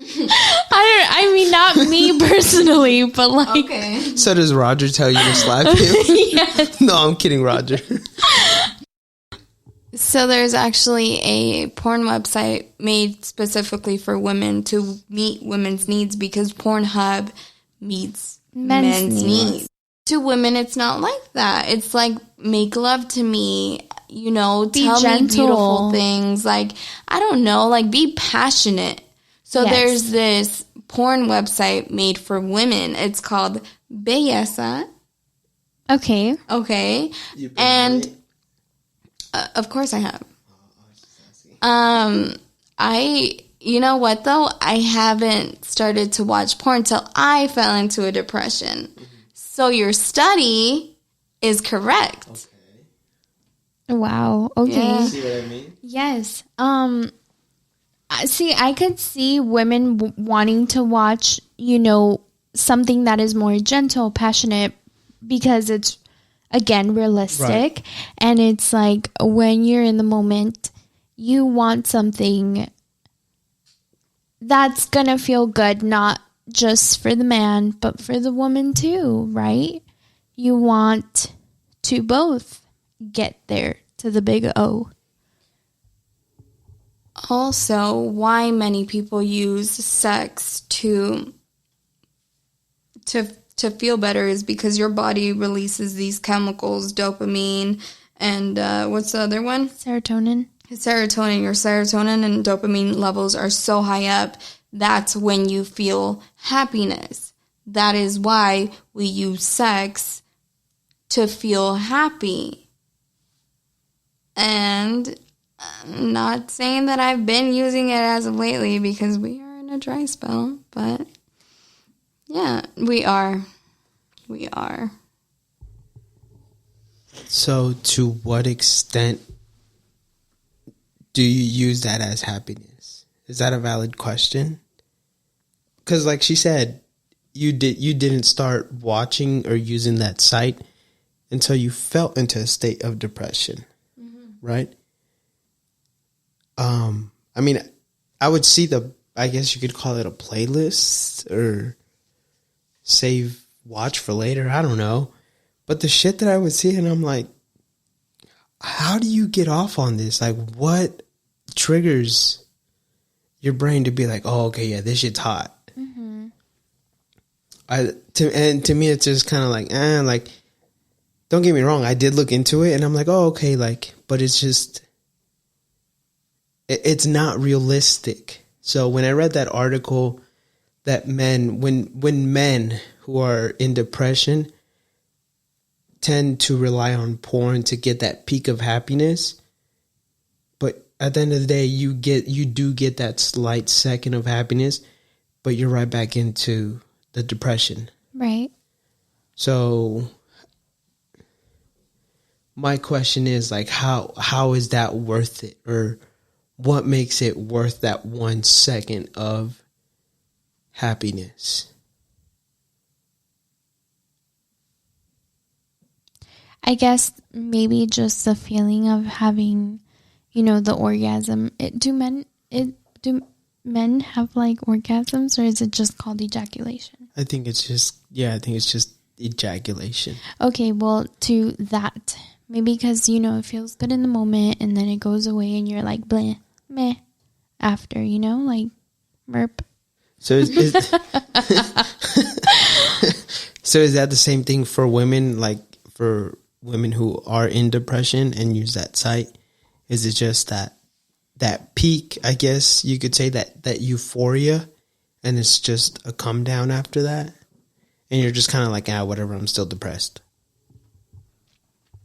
I mean, not me personally, but like, Okay. So does Roger tell you to slap him? yes. No, I'm kidding, Roger. So there's actually a porn website made specifically for women to meet women's needs because Pornhub meets men's needs. To women, it's not like that. It's like, make love to me, you know, Be tell gentle. me beautiful things. Like, I don't know, like, be passionate. So Yes. there's this porn website made for women. It's called Belleza. Okay. Okay. And of course I have. You know what though? I haven't started to watch porn till I fell into a depression. So your study is correct. Wow. Okay. Yeah. See what I mean? Yes. See, I could see women wanting to watch, you know, something that is more gentle, passionate, because it's, again, realistic. Right. And it's like, when you're in the moment, you want something that's going to feel good, not just for the man, but for the woman too, right? You want to both get there to the big O. Also, why many people use sex to to feel better is because your body releases these chemicals, dopamine, and what's the other one? Serotonin. Serotonin. Your serotonin and dopamine levels are so high up. That's when you feel happiness. That is why we use sex to feel happy. And I'm not saying that I've been using it as of lately because we are in a dry spell, but yeah, we are. We are. So, to what extent do you use that as happiness? Is that a valid question? Because, like she said, you didn't start watching or using that site until you fell into a state of depression, right? I mean, I would see I guess you could call it a playlist or watch for later. I don't know. But the shit that I would see, and I'm like, how do you get off on this? Like, what triggers your brain to be like, oh, okay, yeah, this shit's hot. Mm-hmm. To me, it's just kind of like, like, don't get me wrong. I did look into it, and I'm like, oh, okay, like, but it's just, it's not realistic. So when I read that article that when men who are in depression tend to rely on porn to get that peak of happiness, but at the end of the day, you do get that slight second of happiness, but you're right back into the depression. Right. So my question is, like, how is that worth it? Or what makes it worth that 1 second of happiness? I guess maybe just the feeling of having, the orgasm. Do men have like orgasms, or is it just called ejaculation? I think it's just ejaculation. Okay, well, to that, maybe because it feels good in the moment, and then it goes away, and you're like bleh, meh, after, like merp. So is so is that the same thing for women? Like for women who are in depression and use that site, is it just that peak, I guess you could say, that euphoria, and it's just a come down after that, and you're just kind of like, whatever, I'm still depressed?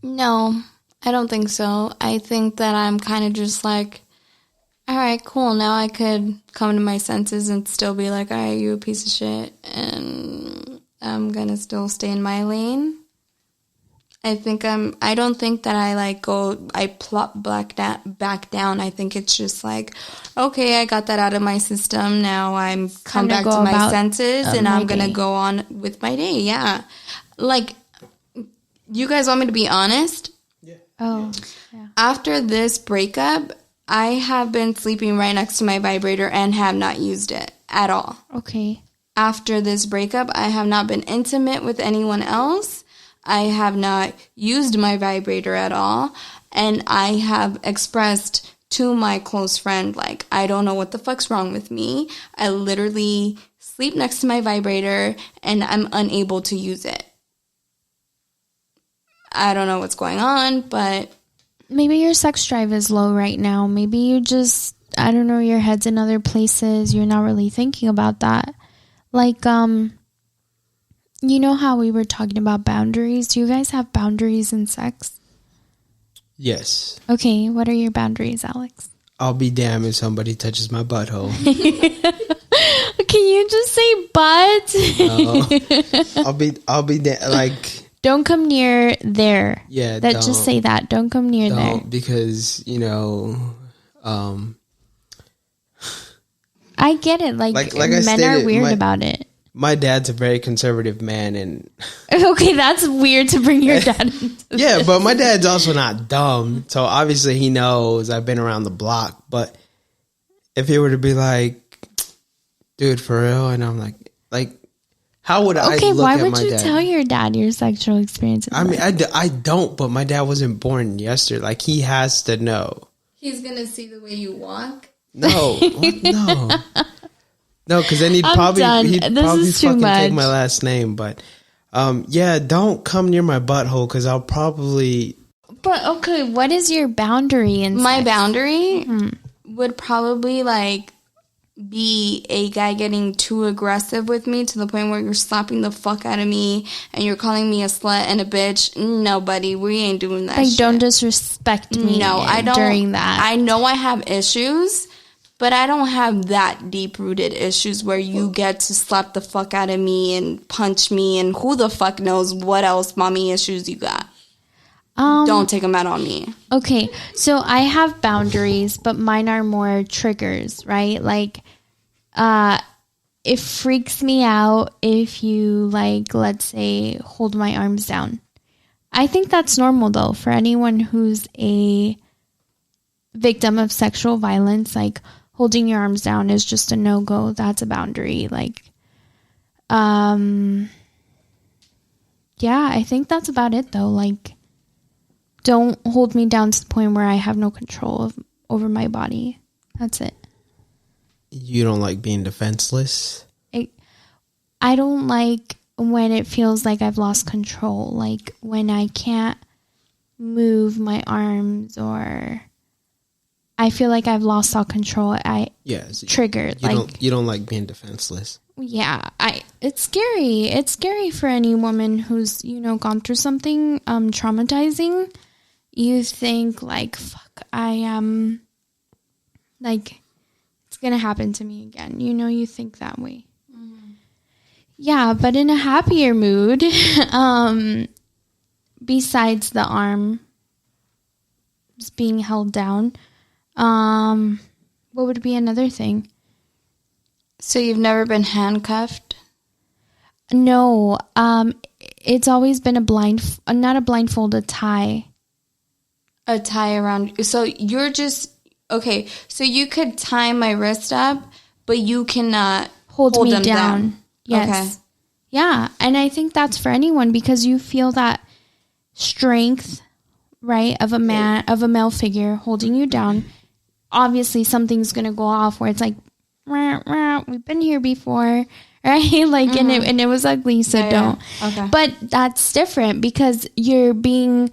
No, I don't think so. I think that I'm kind of just like, all right, cool. Now I could come to my senses and still be like, all right, you a piece of shit, and I'm gonna still stay in my lane. I don't think that I plop back down. I think it's just like, okay, I got that out of my system. Now I'm come back to my senses, and I'm going to go on with my day. Yeah. Like, you guys want me to be honest? Yeah. Oh, yeah. After this breakup, I have been sleeping right next to my vibrator and have not used it at all. Okay. After this breakup, I have not been intimate with anyone else. I have not used my vibrator at all, and I have expressed to my close friend, like, I don't know what the fuck's wrong with me. I literally sleep next to my vibrator, and I'm unable to use it. I don't know what's going on, but maybe your sex drive is low right now. Maybe you just, I don't know, your head's in other places. You're not really thinking about that. Like, you know how we were talking about boundaries? Do you guys have boundaries in sex? Yes. Okay, what are your boundaries, Alex? I'll be damned if somebody touches my butthole. Can you just say butt? No. I'll be like, don't come near there. Yeah, just say that. Don't come near there. Because, I get it. Like men stated, are weird about it. My dad's a very conservative man, and okay, that's weird to bring your dad into yeah, this. but my dad's also not dumb, so obviously he knows I've been around the block. But if he were to be like, dude, for real, and I'm like, how would I look at my dad? Okay, why would you tell your dad your sexual experience? I mean, I don't, but my dad wasn't born yesterday. Like, he has to know. he's gonna see the way you walk. No, what? No. No, because then he'd I'm probably done. fucking take my last name. But Yeah, don't come near my butthole because I'll probably. But okay, what is your boundary in My sex? boundary would probably like be a guy getting too aggressive with me to the point where you're slapping the fuck out of me and you're calling me a slut and a bitch. No, buddy, we ain't doing that. Like, shit. don't disrespect me. No, I don't. During that, I know I have issues, but I don't have that deep-rooted issues where you get to slap the fuck out of me and punch me and who the fuck knows what else mommy issues you got. Don't take them out on me. Okay, so I have boundaries, but mine are more triggers, right? Like, it freaks me out if you, like, let's say, hold my arms down. I think that's normal, though, for anyone who's a victim of sexual violence. Like, holding your arms down is just a no-go. That's a boundary. Like, yeah, I think that's about it, though. Like, don't hold me down to the point where I have no control over my body. That's it. You don't like being defenseless? I don't like when it feels like I've lost control. Like when I can't move my arms or I feel like I've lost all control. Triggered. You don't like being defenseless. Yeah, it's scary. It's scary for any woman who's, gone through something traumatizing. You think like, fuck, I am like, it's going to happen to me again. You think that way. Mm-hmm. Yeah, but in a happier mood, besides the arm just being held down, what would be another thing? So you've never been handcuffed? No, it's always been not a blindfold, a tie. A tie around. So you're just, okay, so you could tie my wrist up, but you cannot hold me them down. Yes. Okay. Yeah, and I think that's for anyone because you feel that strength, right, of a male figure holding you down. Obviously, something's going to go off where it's like, rah, rah, we've been here before, right? Like, and it was ugly, so don't. Yeah. Okay. But that's different because you're giving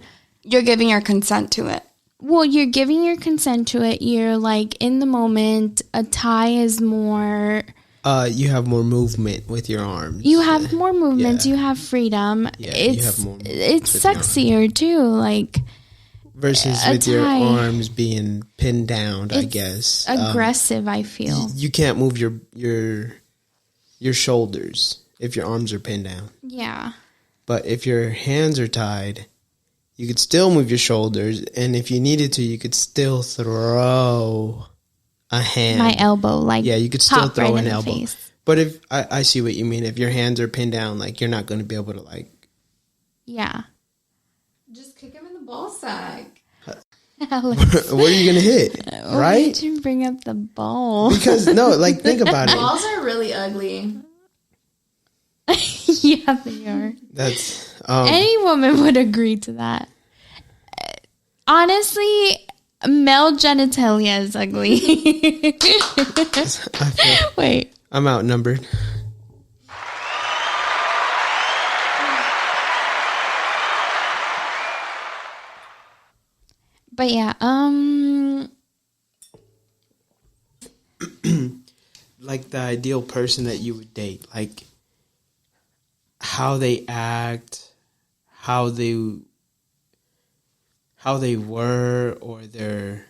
your consent to it. Well, you're giving your consent to it. You're like in the moment. A tie is more. You have more movement with your arms. You have more movements. Yeah. You have freedom. Yeah, you have more it's sexier too. Like versus with your arms being pinned down. I guess aggressive. I feel you can't move your shoulders if your arms are pinned down. Yeah. But if your hands are tied, you could still move your shoulders, and if you needed to, you could still throw a hand. My elbow, like you could still throw right an elbow. Face. But if I see what you mean, if your hands are pinned down, like you're not going to be able to like. Yeah. Just kick him in the ball sack. Alex. What are you going to hit? Right? Why did you bring up the ball? Because think about it. Balls are really ugly. Yeah, they are. That's any woman would agree to that. Honestly, male genitalia is ugly. Wait, I'm outnumbered. but yeah, like the ideal person that you would date, like how they act, how they were, or their,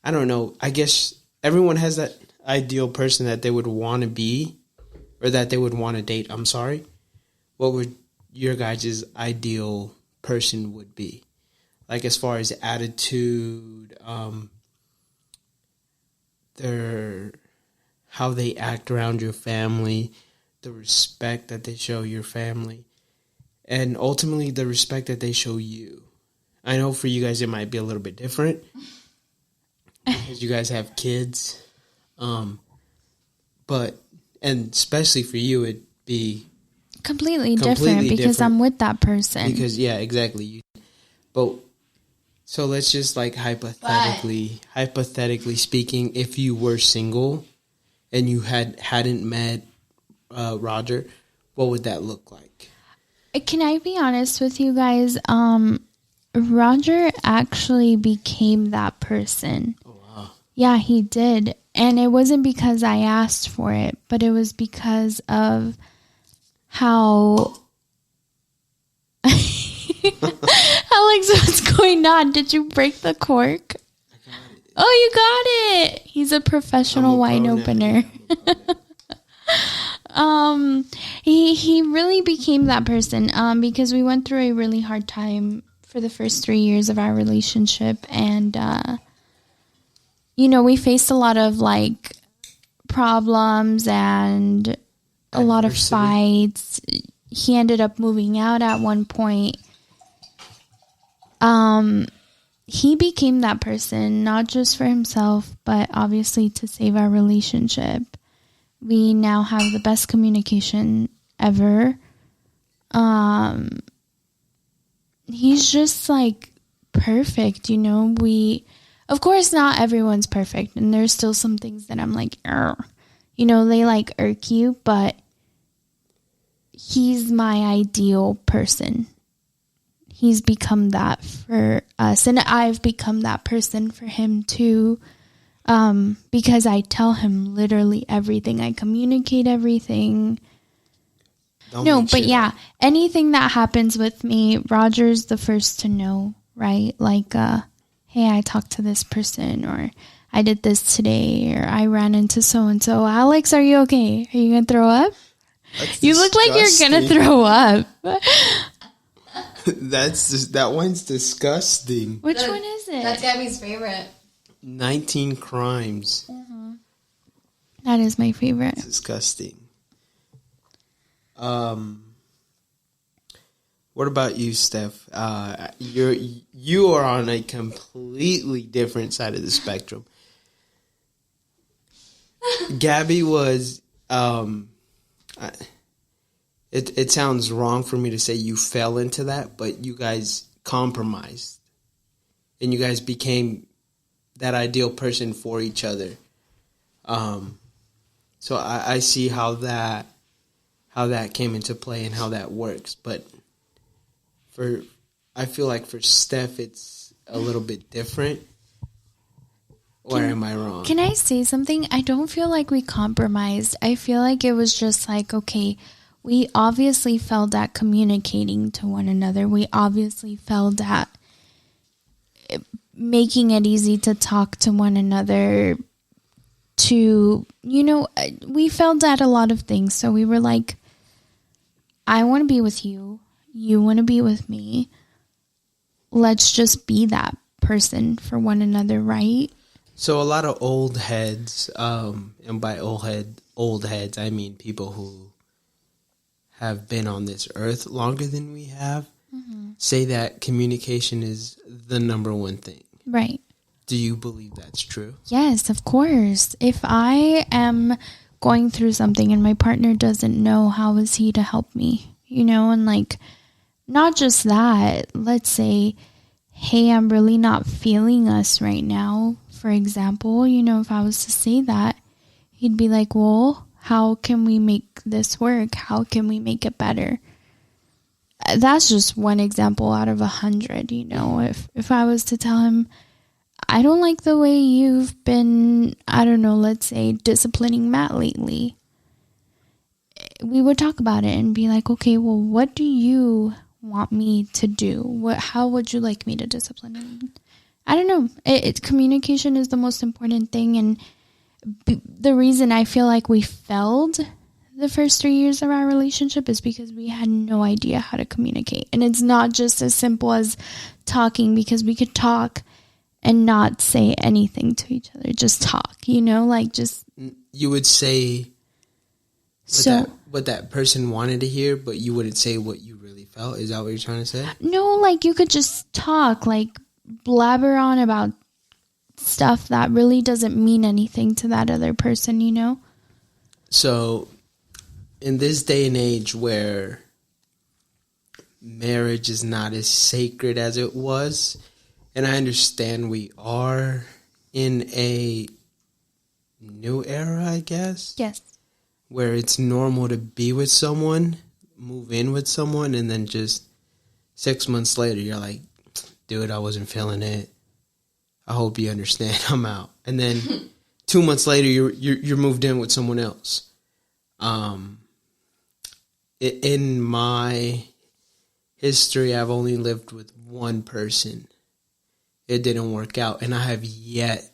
I don't know. I guess everyone has that ideal person that they would want to be, or that they would want to date. I'm sorry. What would your guys' ideal person would be? Like as far as attitude, how they act around your family, the respect that they show your family, and ultimately the respect that they show you. I know for you guys it might be a little bit different because you guys have kids, but and especially for you it'd be completely different because I'm with that person. Because exactly. But so let's just like hypothetically speaking, if you were single and you hadn't met Roger, what would that look like? Can I be honest with you guys? Roger actually became that person. Oh, wow. Yeah, he did. And it wasn't because I asked for it, but it was because of how... Alex, what's going on? Did you break the cork? Oh, you got it. He's a professional wine opener. He really became that person because we went through a really hard time for the first 3 years of our relationship, and we faced a lot of like problems and a lot of fights. He ended up moving out at one point. He became that person, not just for himself, but obviously to save our relationship. We now have the best communication ever. He's just like perfect, of course not everyone's perfect, and there's still some things that I'm like, they like irk you, but he's my ideal person. He's become that for us, and I've become that person for him too, because I tell him literally everything. I communicate everything. Yeah, anything that happens with me, Roger's the first to know, right? Like, hey, I talked to this person, or I did this today, or I ran into so-and-so. Alex, are you okay? Are you going to throw up? You look like you're going to throw up. That one's disgusting. Which one is it? That's Gabby's favorite. 19 crimes. Mm-hmm. That is my favorite. It's disgusting. What about you, Steph? You are on a completely different side of the spectrum. Gabby was It sounds wrong for me to say you fell into that, but you guys compromised. And you guys became that ideal person for each other. So I see how that came into play and how that works. But I feel like for Steph, it's a little bit different. Or am I wrong? Can I say something? I don't feel like we compromised. I feel like it was just like, okay, we obviously failed at communicating to one another. We obviously failed at making it easy to talk to one another. We failed at a lot of things. So we were like, I want to be with you. You want to be with me. Let's just be that person for one another, right? So a lot of old heads, and by old heads, I mean people who have been on this earth longer than we have, say that communication is the number one thing. Right. Do you believe that's true? Yes, of course. If I am going through something and my partner doesn't know, how is he to help me? And like, not just that, let's say, hey, I'm really not feeling us right now. For example, if I was to say that, he'd be like, well, how can we make this work? How can we make it better? That's just one example out of 100, If I was to tell him, I don't like the way you've been, let's say, disciplining Matt lately. We would talk about it and be like, okay, well, what do you want me to do? How would you like me to discipline him? I don't know. Communication is the most important thing, and the reason I feel like we failed the first 3 years of our relationship is because we had no idea how to communicate. And it's not just as simple as talking, because we could talk and not say anything to each other. Just talk, just... You would say what that person wanted to hear, but you wouldn't say what you really felt? Is that what you're trying to say? No, like you could just talk, like blabber on about stuff that really doesn't mean anything to that other person, So, in this day and age where marriage is not as sacred as it was, and I understand we are in a new era, I guess. Yes. Where it's normal to be with someone move in with someone and then just 6 months later you're like, dude, I wasn't feeling it. I hope you understand. I'm out. And then 2 months later you're moved in with someone else. In my history, I've only lived with one person. It didn't work out, and I have yet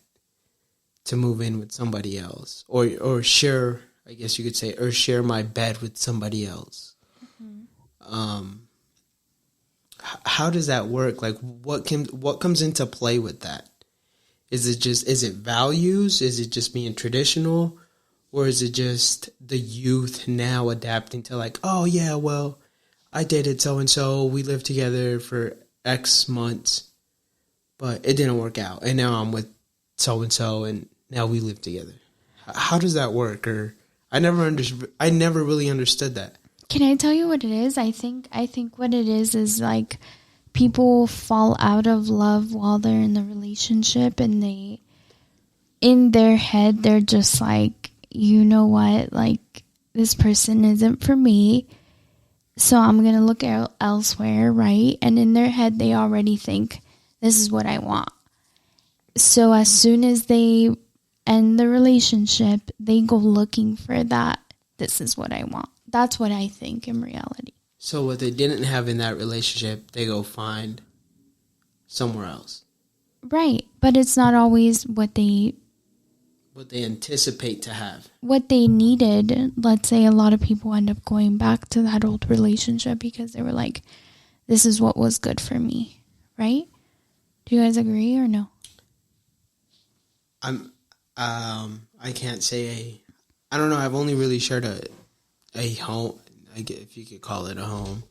to move in with somebody else, or share, I guess you could say, or share my bed with somebody else. Mm-hmm. How does that work? Like, what comes into play with that? Is it values? Is it just being traditional? Or is it just the youth now adapting to like, oh yeah, well, I dated so-and-so, we lived together for X months, but it didn't work out. And now I'm with so-and-so and now we live together. How does that work? Or I never really understood that. Can I tell you what it is? I think what it is like people fall out of love while they're in the relationship, and they, in their head, they're just like, you know what, like, this person isn't for me, so I'm going to look elsewhere, right? And in their head, they already think, this is what I want. So as soon as they end the relationship, they go looking for that, this is what I want. That's what I think in reality. So what they didn't have in that relationship, they go find somewhere else. Right, but it's not always what they anticipate to have. What they needed. Let's say a lot of people end up going back to that old relationship because they were like, this is what was good for me, right? Do you guys agree or no? I can't say I don't know, I've only really shared a home, I guess if you could call it a home.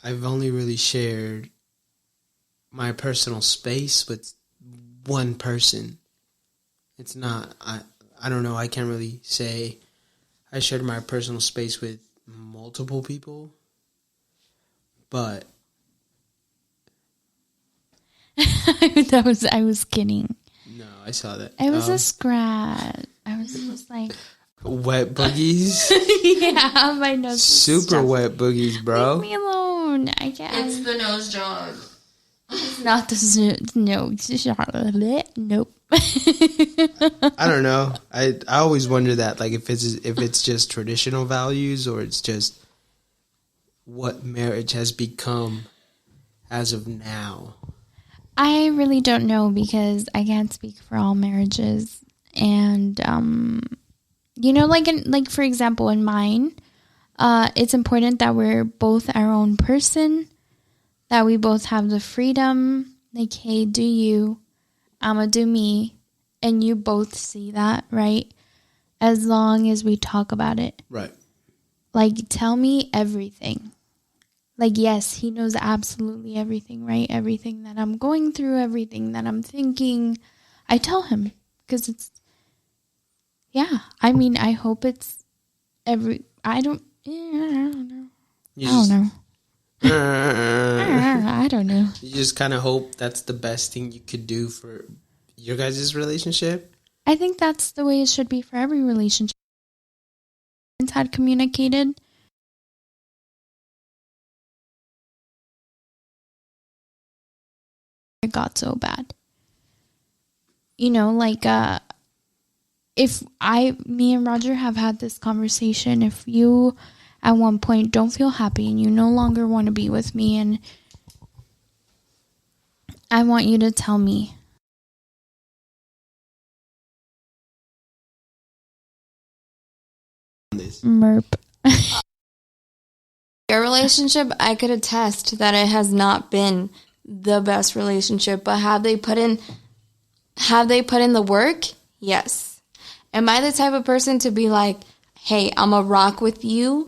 I've only really shared my personal space with one person. It's not, I don't know, I can't really say I shared my personal space with multiple people, but I was kidding. No, I saw that. It was a scratch. I was just like, wet boogies? yeah, my nose. Super wet boogies, bro. Leave me alone. I can't. It's the nose job. It's not the nose, Charlotte. Nope. I don't know. I always wonder that, like, if it's just traditional values or it's just what marriage has become as of now. I really don't know because I can't speak for all marriages, and like for example, in mine, it's important that we're both our own person, that we both have the freedom. Like, hey, do you? I'ma do me, and you both see that, right? As long as we talk about it, right? Like, tell me everything. Like, yes, he knows absolutely everything, right? Everything that I'm going through, everything that I'm thinking, I tell him. Because it's, yeah. I mean, I hope it's I don't know. I don't know. You just kind of hope that's the best thing you could do for your guys' relationship? I think that's the way it should be for every relationship. Had communicated. It got so bad. You know, like, if me and Roger have had this conversation, if you at one point don't feel happy and you no longer want to be with me, and I want you to tell me. Merp. Your relationship, I could attest that it has not been the best relationship, but have they put in the work? Yes. Am I the type of person to be like, hey, I'm a rock with you